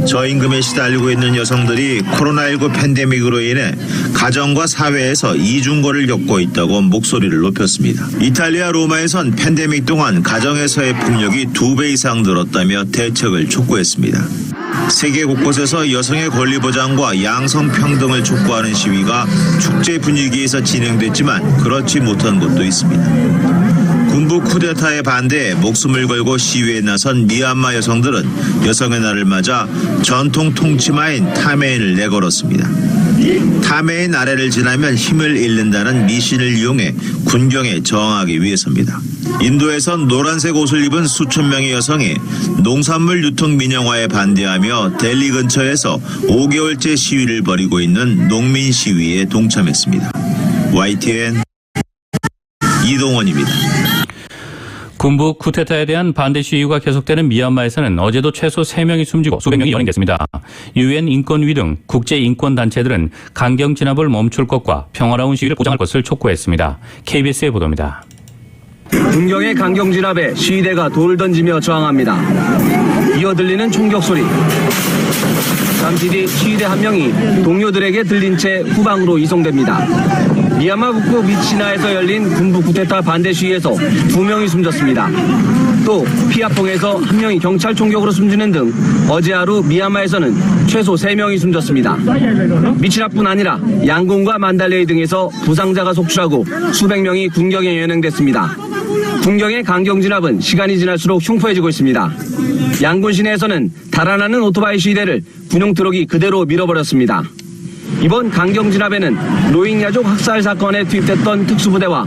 저임금에 시달리고 있는 여성들이 코로나19 팬데믹으로 인해 가정과 사회에서 이중고를 겪고 있다고 목소리를 높였습니다. 이탈리아 로마에선 팬데믹 동안 가정에서의 폭력이 2배 이상 늘었다며 대책을 촉구했습니다. 세계 곳곳에서 여성의 권리 보장과 양성 평등을 촉구하는 시위가 축제 분위기에서 진행됐지만 그렇지 못한 곳도 있습니다. 군부 쿠데타에 반대해 목숨을 걸고 시위에 나선 미얀마 여성들은 여성의 날을 맞아 전통 통치마인 타메인을 내걸었습니다. 타메인 아래를 지나면 힘을 잃는다는 미신을 이용해 군경에 저항하기 위해서입니다. 인도에선 노란색 옷을 입은 수천 명의 여성이 농산물 유통 민영화에 반대하며 델리 근처에서 5개월째 시위를 벌이고 있는 농민 시위에 동참했습니다. YTN 이동원입니다. 군부 쿠데타에 대한 반대 시위가 계속되는 미얀마에서는 어제도 최소 3명이 숨지고 수백 명이 연행됐습니다. UN 인권위 등 국제인권단체들은 강경 진압을 멈출 것과 평화로운 시위를 보장할 것을 촉구했습니다. KBS의 보도입니다. 군경의 강경 진압에 시위대가 돌을 던지며 저항합니다. 이어 들리는 총격 소리. 잠시 뒤 시위대 한 명이 동료들에게 들린 채 후방으로 이송됩니다. 미얀마 북부 미치나에서 열린 군부 쿠데타 반대 시위에서 2명이 숨졌습니다. 또 피아퐁에서 1명이 경찰 총격으로 숨지는 등 어제 하루 미얀마에서는 최소 3명이 숨졌습니다. 미치나뿐 아니라 양곤과 만달레이 등에서 부상자가 속출하고 수백 명이 군경에 연행됐습니다. 군경의 강경 진압은 시간이 지날수록 흉포해지고 있습니다. 양곤 시내에서는 달아나는 오토바이 시위대를 군용 트럭이 그대로 밀어버렸습니다. 이번 강경 진압에는 로힝야족 학살 사건에 투입됐던 특수부대와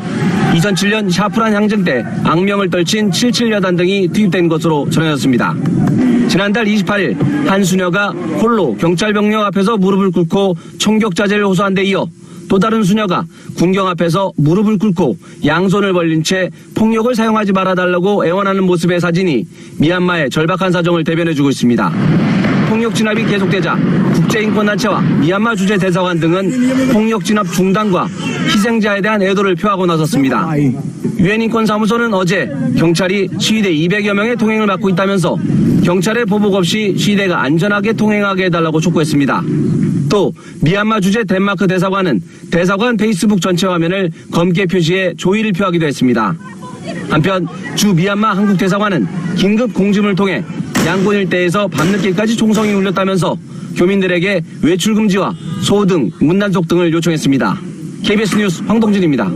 2007년 샤프란 항쟁 때 악명을 떨친 77여단 등이 투입된 것으로 전해졌습니다. 지난달 28일 한 수녀가 홀로 경찰 병력 앞에서 무릎을 꿇고 총격 자제를 호소한 데 이어 또 다른 수녀가 군경 앞에서 무릎을 꿇고 양손을 벌린 채 폭력을 사용하지 말아달라고 애원하는 모습의 사진이 미얀마의 절박한 사정을 대변해주고 있습니다. 폭력 진압이 계속되자 국제인권단체와 미얀마 주재 대사관 등은 폭력 진압 중단과 희생자에 대한 애도를 표하고 나섰습니다. 유엔 인권사무소는 어제 경찰이 시위대 200여 명의 통행을 막고 있다면서 경찰의 보복 없이 시위대가 안전하게 통행하게 해달라고 촉구했습니다. 또 미얀마 주재 덴마크 대사관은 대사관 페이스북 전체 화면을 검게 표시해 조의를 표하기도 했습니다. 한편 주 미얀마 한국 대사관은 긴급 공지문을 통해 양곤 일대에서 밤늦게까지 총성이 울렸다면서 교민들에게 외출 금지와 소등, 문단속 등을 요청했습니다. KBS 뉴스 황동진입니다.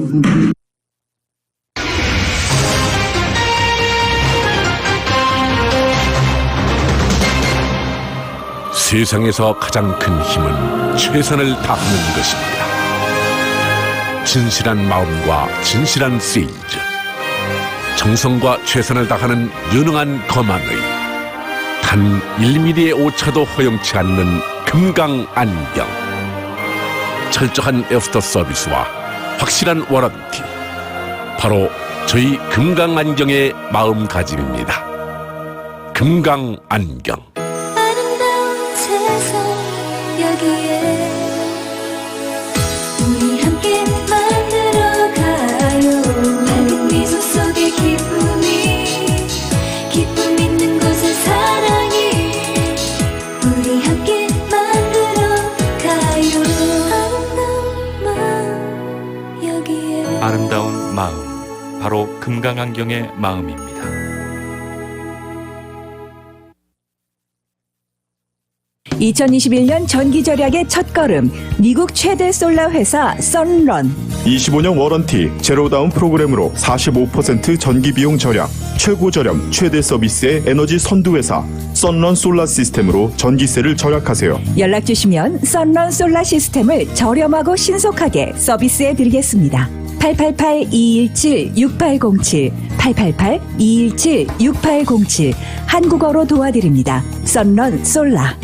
세상에서 가장 큰 힘은 최선을 다하는 것입니다. 진실한 마음과 진실한 세일즈, 정성과 최선을 다하는 유능한 검안의 단 1mm의 오차도 허용치 않는 금강안경, 철저한 애프터 서비스와 확실한 워런티, 바로 저희 금강안경의 마음가짐입니다. 금강안경. 우리 함께 만들어가요. 밝은 미소 속에 기쁨 있는 곳에 사랑이. 우리 함께 만들어가요. 아름다운 마음 여기에. 아름다운 마음, 바로 금강안경의 마음입니다. 2021년 전기 절약의 첫걸음, 미국 최대 솔라 회사 선런. 25년 워런티, 제로다운 프로그램으로 45% 전기 비용 절약, 최고 저렴, 최대 서비스의 에너지 선두 회사 선런 솔라 시스템으로 전기세를 절약하세요. 연락 주시면 선런 솔라 시스템을 저렴하고 신속하게 서비스해 드리겠습니다. 888-217-6807, 888-217-6807, 한국어로 도와드립니다. 선런 솔라.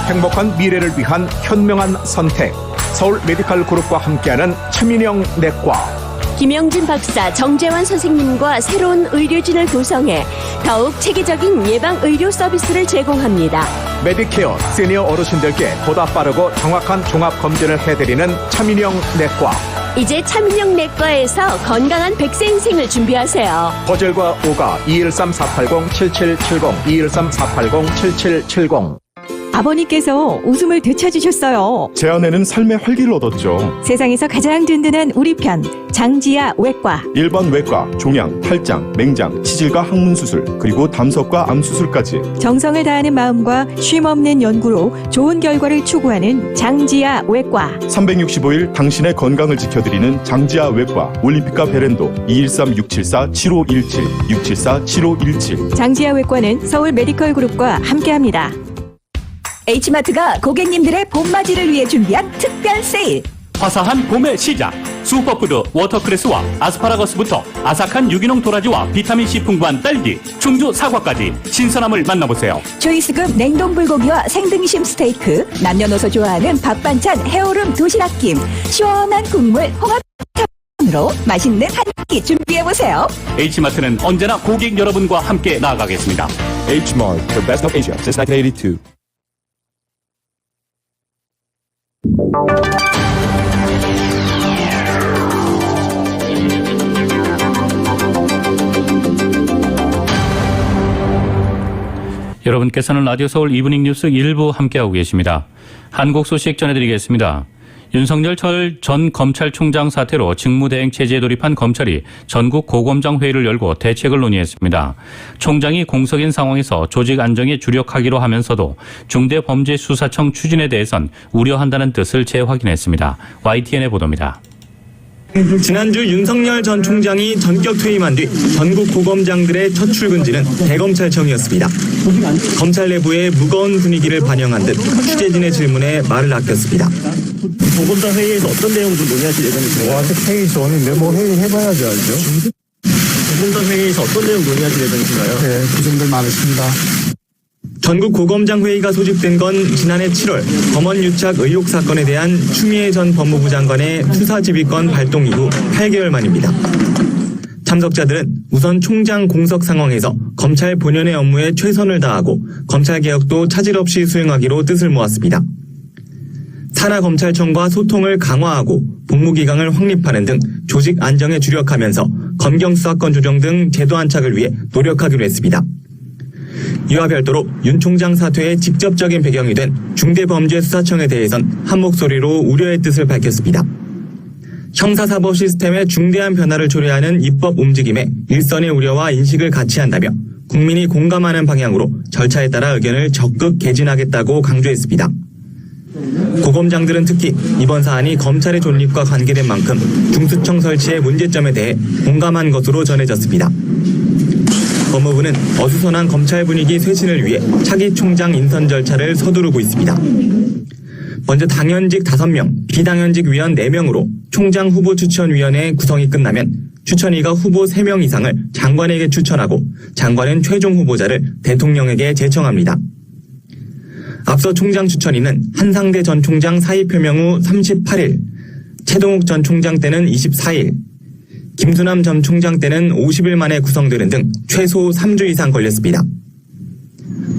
행복한 미래를 위한 현명한 선택. 서울 메디컬 그룹과 함께하는 차민영 내과. 김영진 박사, 정재환 선생님과 새로운 의료진을 구성해 더욱 체계적인 예방 의료 서비스를 제공합니다. 메디케어 시니어 어르신들께 보다 빠르고 정확한 종합 검진을 해드리는 차민영 내과. 이제 차민영 내과에서 건강한 100세 인생을 준비하세요. 거절과 오가 213-480-7770 213-480-7770. 아버님께서 웃음을 되찾으셨어요. 제 아내는 삶의 활기를 얻었죠. 세상에서 가장 든든한 우리 편 장지아 외과. 1번 외과, 종양, 탈장, 맹장, 치질과 항문 수술, 그리고 담석과 암 수술까지. 정성을 다하는 마음과 쉼없는 연구로 좋은 결과를 추구하는 장지아 외과. 365일 당신의 건강을 지켜드리는 장지아 외과. 올림픽과 베렌도 213-674-7517 674-7517. 장지아 외과는 서울 메디컬 그룹과 함께합니다. H마트가 고객님들의 봄맞이를 위해 준비한 특별 세일. 화사한 봄의 시작. 슈퍼푸드 워터크레스와 아스파라거스부터 아삭한 유기농 도라지와 비타민C 풍부한 딸기, 충주 사과까지 신선함을 만나보세요. 초이스급 냉동 불고기와 생등심 스테이크, 남녀노소 좋아하는 밥 반찬 해오름 도시락김, 시원한 국물 홍합탕으로 맛있는 한 끼 준비해보세요. H마트는 언제나 고객 여러분과 함께 나아가겠습니다. Hmart, the best of Asia since 1982. 여러분께서는 라디오 서울 이브닝 뉴스 1부 함께하고 계십니다. 한국 소식 전해드리겠습니다. 윤석열 전 검찰총장 사태로 직무대행 체제에 돌입한 검찰이 전국 고검장 회의를 열고 대책을 논의했습니다. 총장이 공석인 상황에서 조직 안정에 주력하기로 하면서도 중대범죄수사청 추진에 대해선 우려한다는 뜻을 재확인했습니다. YTN의 보도입니다. 지난주 윤석열 전 총장이 전격 퇴임한 뒤 전국 고검장들의 첫 출근지는 대검찰청이었습니다. 검찰 내부의 무거운 분위기를 반영한 듯 취재진의 질문에 말을 아꼈습니다. 고검장 회의에서 어떤 내용들 논의하실 예정이신가요? 아직 회의 전인데 뭐 회의 해봐야지 알죠. 고검장 회의에서 어떤 내용 논의하실 예정이신가요? 네, 그 점들 많으십니다. 전국 고검장 회의가 소집된 건 지난해 7월 검언 유착 의혹 사건에 대한 추미애 전 법무부 장관의 수사지휘권 발동 이후 8개월 만입니다. 참석자들은 우선 총장 공석 상황에서 검찰 본연의 업무에 최선을 다하고 검찰개혁도 차질 없이 수행하기로 뜻을 모았습니다. 산하검찰청과 소통을 강화하고 복무기강을 확립하는 등 조직 안정에 주력하면서 검경수사권 조정 등 제도 안착을 위해 노력하기로 했습니다. 이와 별도로 윤 총장 사퇴의 직접적인 배경이 된 중대범죄수사청에 대해선 한 목소리로 우려의 뜻을 밝혔습니다. 형사사법 시스템의 중대한 변화를 초래하는 입법 움직임에 일선의 우려와 인식을 같이 한다며 국민이 공감하는 방향으로 절차에 따라 의견을 적극 개진하겠다고 강조했습니다. 고검장들은 특히 이번 사안이 검찰의 존립과 관계된 만큼 중수청 설치의 문제점에 대해 공감한 것으로 전해졌습니다. 법무부는 어수선한 검찰 분위기 쇄신을 위해 차기 총장 인선 절차를 서두르고 있습니다. 먼저 당연직 5명, 비당연직 위원 4명으로 총장 후보 추천위원회 구성이 끝나면 추천위가 후보 3명 이상을 장관에게 추천하고 장관은 최종 후보자를 대통령에게 제청합니다. 앞서 총장 추천위는 한상대 전 총장 사의 표명 후 38일, 최동욱 전 총장 때는 24일, 김수남 전 총장 때는 50일 만에 구성되는 등 최소 3주 이상 걸렸습니다.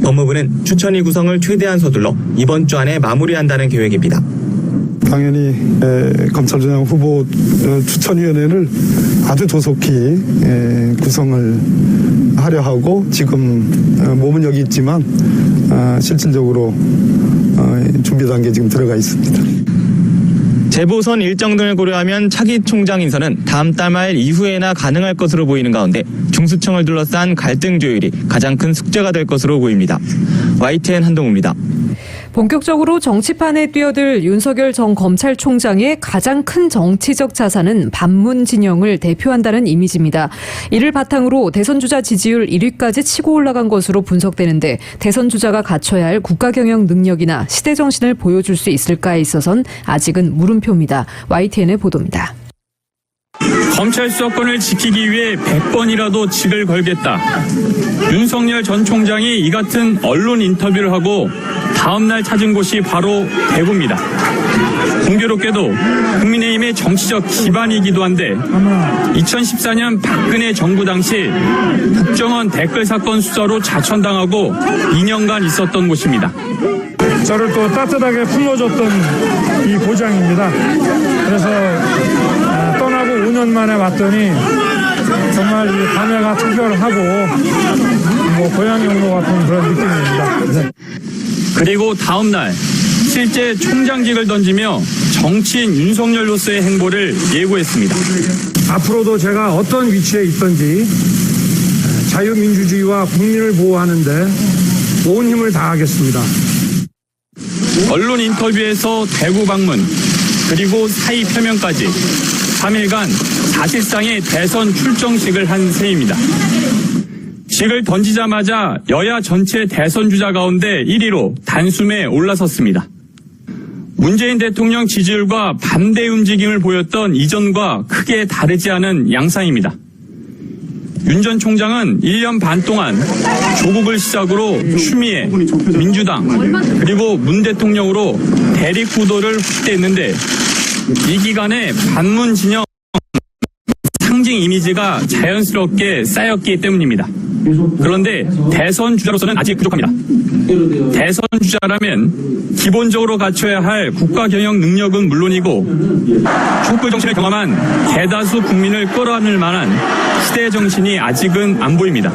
법무부는 추천위 구성을 최대한 서둘러 이번 주 안에 마무리한다는 계획입니다. 당연히 검찰총장 후보 추천위원회를 아주 조속히 구성을 하려 하고 지금 몸은 여기 있지만 실질적으로 준비 단계에 지금 들어가 있습니다. 재보선 일정 등을 고려하면 차기 총장 인선은 다음 달 말 이후에나 가능할 것으로 보이는 가운데 중수청을 둘러싼 갈등 조율이 가장 큰 숙제가 될 것으로 보입니다. YTN 한동우입니다. 본격적으로 정치판에 뛰어들 윤석열 전 검찰총장의 가장 큰 정치적 자산은 반문 진영을 대표한다는 이미지입니다. 이를 바탕으로 대선주자 지지율 1위까지 치고 올라간 것으로 분석되는데 대선주자가 갖춰야 할 국가경영 능력이나 시대정신을 보여줄 수 있을까에 있어선 아직은 물음표입니다. YTN의 보도입니다. 검찰 수사권을 지키기 위해 100번이라도 직을 걸겠다. 윤석열 전 총장이 이 같은 언론 인터뷰를 하고 다음 날 찾은 곳이 바로 대구입니다. 공교롭게도 국민의힘의 정치적 기반이기도 한데 2014년 박근혜 정부 당시 국정원 댓글 사건 수사로 자천당하고 2년간 있었던 곳입니다. 저를 또 따뜻하게 품어줬던 이 고장입니다. 그래서 떠나고 5년 만에 왔더니 정말 이 감회가 특별하고 고향에 온 것 같은 그런 느낌입니다. 네. 그리고 다음 날 실제 총장직을 던지며 정치인 윤석열로서의 행보를 예고했습니다. 앞으로도 제가 어떤 위치에 있든지 자유민주주의와 국민을 보호하는데 온 힘을 다하겠습니다. 언론 인터뷰에서 대구 방문 그리고 사의 표명까지 3일간 사실상의 대선 출정식을 한 셈입니다. 직을 던지자마자 여야 전체 대선 주자 가운데 1위로 단숨에 올라섰습니다. 문재인 대통령 지지율과 반대 움직임을 보였던 이전과 크게 다르지 않은 양상입니다. 윤 전 총장은 1년 반 동안 조국을 시작으로 추미애, 민주당, 그리고 문 대통령으로 대립 구도를 확대했는데 이 기간에 반문 진영 상징 이미지가 자연스럽게 쌓였기 때문입니다. 그런데 대선 주자로서는 아직 부족합니다. 대선 주자라면 기본적으로 갖춰야 할 국가 경영 능력은 물론이고 촛불 정신을 경험한 대다수 국민을 끌어안을 만한 시대 정신이 아직은 안 보입니다.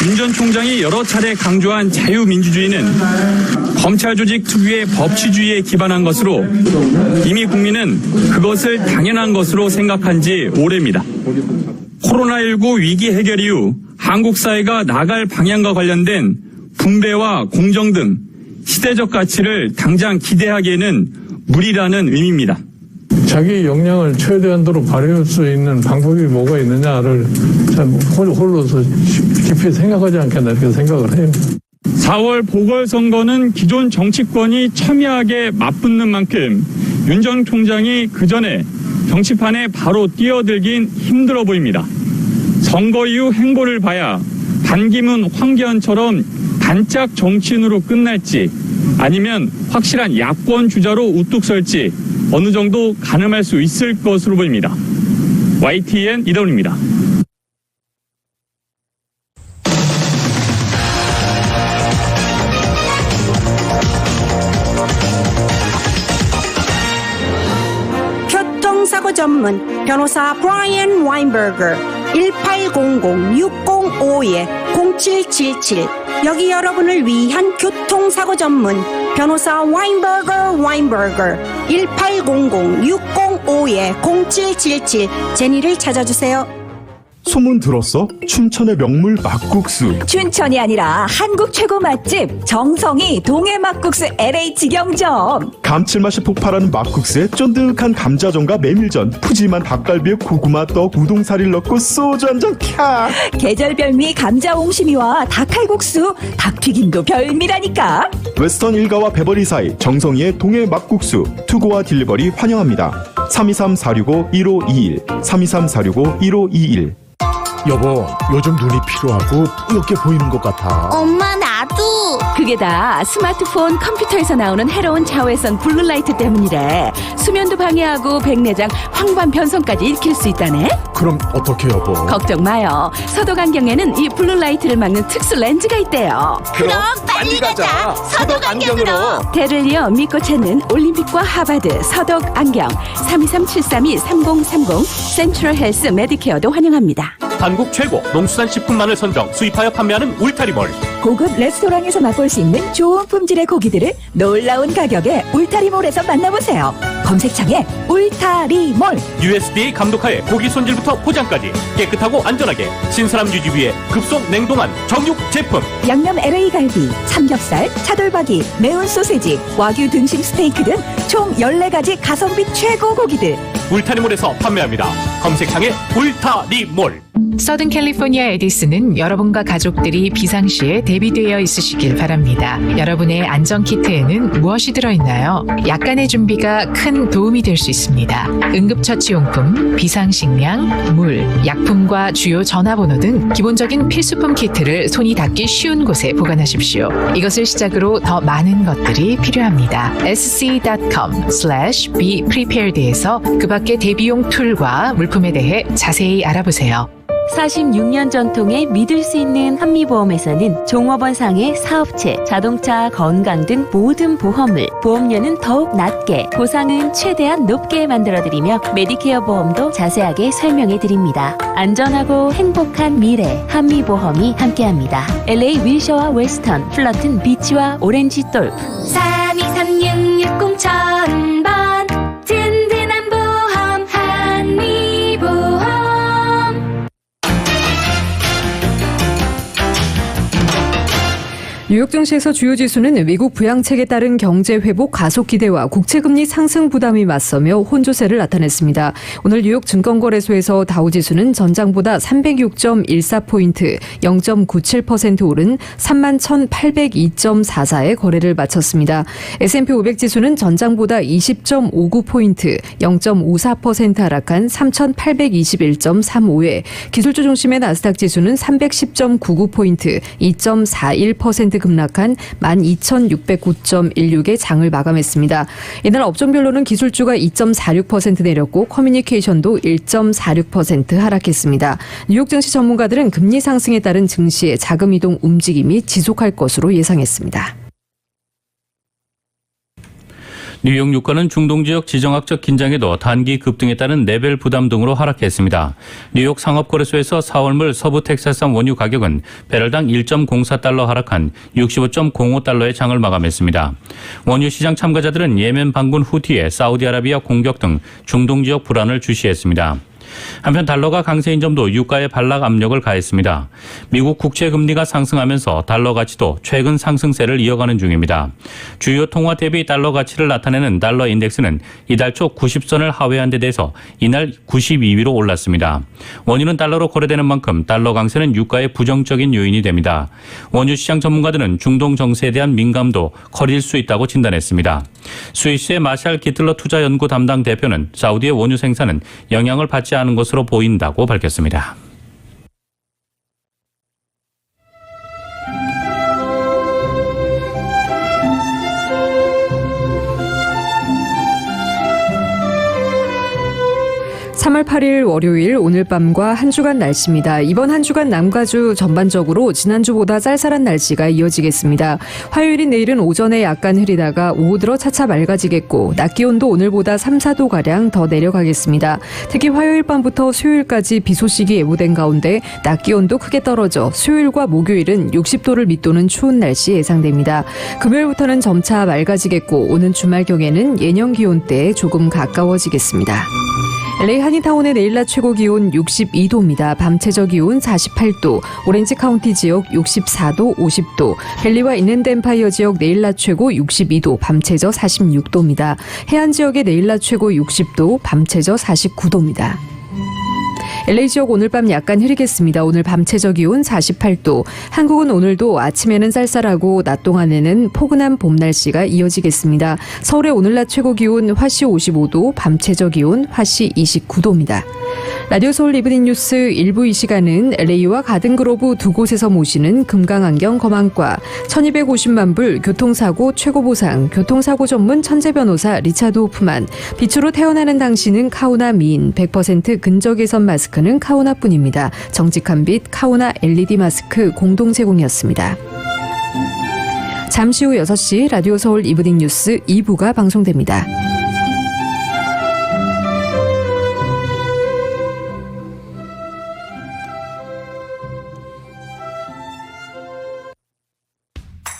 윤 전 총장이 여러 차례 강조한 자유민주주의는 검찰 조직 특유의 법치주의에 기반한 것으로 이미 국민은 그것을 당연한 것으로 생각한 지 오래입니다. 코로나19 위기 해결 이후 한국 사회가 나갈 방향과 관련된 분배와 공정 등 시대적 가치를 당장 기대하기에는 무리라는 의미입니다. 자기 역량을 최대한도로 발휘할 수 있는 방법이 뭐가 있느냐를 참 홀로서 깊이 생각하지 않겠나 이렇게 생각을 해요. 4월 보궐선거는 기존 정치권이 첨예하게 맞붙는 만큼 윤 전 총장이 그 전에 정치판에 바로 뛰어들긴 힘들어 보입니다. 선거 이후 행보를 봐야 반기문, 황교안처럼 반짝 정치인으로 끝날지 아니면 확실한 야권 주자로 우뚝 설지 어느 정도 가늠할 수 있을 것으로 보입니다. YTN 이다운입니다. 교통사고 전문 변호사 브라이언 와인버거 1800-605-0777 여기 여러분을 위한 교통사고 전문 변호사 와인버거 1800-605-0777 제니를 찾아주세요. 소문 들었어? 춘천의 명물 막국수. 춘천이 아니라 한국 최고 맛집 정성이 동해 막국수 LA 직영점. 감칠맛이 폭발하는 막국수에 쫀득한 감자전과 메밀전, 푸짐한 닭갈비에 고구마, 떡, 우동사리를 넣고 소주 한잔 캬. 계절 별미 감자 옹심이와 닭칼국수, 닭튀김도 별미라니까. 웨스턴 일가와 베버리 사이 정성이의 동해 막국수 투고와 딜리버리 환영합니다. 323-465-1521 323-465-1521 여보, 요즘 눈이 피로하고 뿌옇게 보이는 것 같아. 엄마 나도. 그게 다 스마트폰, 컴퓨터에서 나오는 해로운 자외선 블루라이트 때문이래. 수면도 방해하고 백내장, 황반 변성까지 일으킬 수 있다네. 그럼 어떻게 여보? 걱정 마요. 서독 안경에는 이 블루라이트를 막는 특수 렌즈가 있대요. 그럼 빨리 가자. 서독 안경으로. 대를 이어 믿고 찾는 올림픽과 하버드 서독 안경 323-732-3030 센트럴 헬스 메디케어도 환영합니다. 한국 최고 농수산식품만을 선정 수입하여 판매하는 울타리몰. 고급 레스토랑에서 맛볼 수 있는 좋은 품질의 고기들을 놀라운 가격에 울타리몰에서 만나보세요. 검색창에 울타리몰. USDA 감독하에 고기 손질부터 포장까지 깨끗하고 안전하게 신선함 유지 위해 급속 냉동한 정육 제품. 양념 LA 갈비, 삼겹살, 차돌박이, 매운 소세지, 와규 등심 스테이크 등 총 14가지 가성비 최고 고기들. 울타리몰에서 판매합니다. 검색창에 울타리몰. 서든 캘리포니아 에디슨은 여러분과 가족들이 비상시에 대비되어 있으시길 바랍니다. 여러분의 안전키트에는 무엇이 들어있나요? 약간의 준비가 큰 도움이 될 수 있습니다. 응급처치용품, 비상식량, 물, 약품과 주요 전화번호 등 기본적인 필수품 키트를 손이 닿기 쉬운 곳에 보관하십시오. 이것을 시작으로 더 많은 것들이 필요합니다. sc.com/beprepared에서 그 밖의 대비용 툴과 물품에 대해 자세히 알아보세요. 46년 전통의 믿을 수 있는 한미보험에서는 종업원상의 사업체, 자동차, 건강 등 모든 보험을 보험료는 더욱 낮게, 보상은 최대한 높게 만들어드리며 메디케어 보험도 자세하게 설명해드립니다. 안전하고 행복한 미래, 한미보험이 함께합니다. LA 윌셔와 웨스턴, 플러튼 비치와 오렌지 돌프 32366000번 든든한 보험 한미보험. 뉴욕 증시에서 주요 지수는 미국 부양책에 따른 경제 회복 가속 기대와 국채금리 상승 부담이 맞서며 혼조세를 나타냈습니다. 오늘 뉴욕 증권거래소에서 다우지수는 전장보다 306.14포인트, 0.97% 오른 31,802.44에 거래를 마쳤습니다. S&P 500지수는 전장보다 20.59포인트, 0.54% 하락한 3,821.35에, 기술주 중심의 나스닥 지수는 310.99포인트, 2.41% 급락한 12,609.16의 장을 마감했습니다. 이날 업종별로는 기술주가 2.46% 내렸고 커뮤니케이션도 1.46% 하락했습니다. 뉴욕 증시 전문가들은 금리 상승에 따른 증시의 자금 이동 움직임이 지속할 것으로 예상했습니다. 뉴욕 유가는 중동 지역 지정학적 긴장에도 단기 급등에 따른 레벨 부담 등으로 하락했습니다. 뉴욕 상업거래소에서 4월물 서부 텍사스산 원유 가격은 배럴당 1.04달러 하락한 65.05달러의 장을 마감했습니다. 원유 시장 참가자들은 예멘 반군 후티의 사우디아라비아 공격 등 중동 지역 불안을 주시했습니다. 한편 달러가 강세인 점도 유가에 반락 압력을 가했습니다. 미국 국채 금리가 상승하면서 달러 가치도 최근 상승세를 이어가는 중입니다. 주요 통화 대비 달러 가치를 나타내는 달러 인덱스는 이달 초 90선을 하회한 데 대해서 이날 92위로 올랐습니다. 원유는 달러로 거래되는 만큼 달러 강세는 유가의 부정적인 요인이 됩니다. 원유 시장 전문가들은 중동 정세에 대한 민감도 커질 수 있다고 진단했습니다. 스위스의 마샬 기틀러 투자연구 담당 대표는 사우디의 원유 생산은 영향을 받지 않은 것으로 보인다고 밝혔습니다. (3월 8일) 월요일 오늘 밤과 한 주간 날씨입니다. 이번 한 주간 남과주 전반적으로 지난주보다 쌀쌀한 날씨가 이어지겠습니다. 화요일인 내일은 오전에 약간 흐리다가 오후 들어 차차 맑아지겠고 낮 기온도 오늘보다 3, 4도가량 더 내려가겠습니다. 특히 화요일 밤부터 수요일까지 비 소식이 예보된 가운데 낮 기온도 크게 떨어져 수요일과 목요일은 60도를 밑도는 추운 날씨 예상됩니다. 금요일부터는 점차 맑아지겠고 오는 주말경에는 예년 기온대에 조금 가까워지겠습니다. LA 한인타운의 내일 낮 최고 기온 62도입니다. 밤 최저 기온 48도, 오렌지 카운티 지역 64도, 50도, 벨리와 인랜드 엠파이어 지역 내일 낮 최고 62도, 밤 최저 46도입니다. 해안 지역의 내일 낮 최고 60도, 밤 최저 49도입니다. LA 지역 오늘 밤 약간 흐리겠습니다. 오늘 밤 최저 기온 48도. 한국은 오늘도 아침에는 쌀쌀하고 낮 동안에는 포근한 봄 날씨가 이어지겠습니다. 서울의 오늘 낮 최고 기온 화씨 55도, 밤 최저 기온 화씨 29도입니다. 라디오 서울 이브닝 뉴스 1부 이 시간은 LA와 가든그로브 두 곳에서 모시는 금강안경 검안과 1250만 불 교통사고 최고보상 교통사고 전문 천재 변호사 리차드 호프만, 빛으로 태어나는 당신은 카오나 미인 100% 근적외선 마스크는 카오나뿐입니다. 정직한 빛 카오나 LED 마스크 공동 제공이었습니다. 잠시 후 6시 라디오 서울 이브닝 뉴스 2부가 방송됩니다.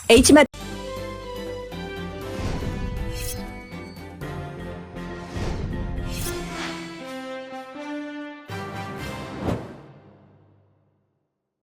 H마트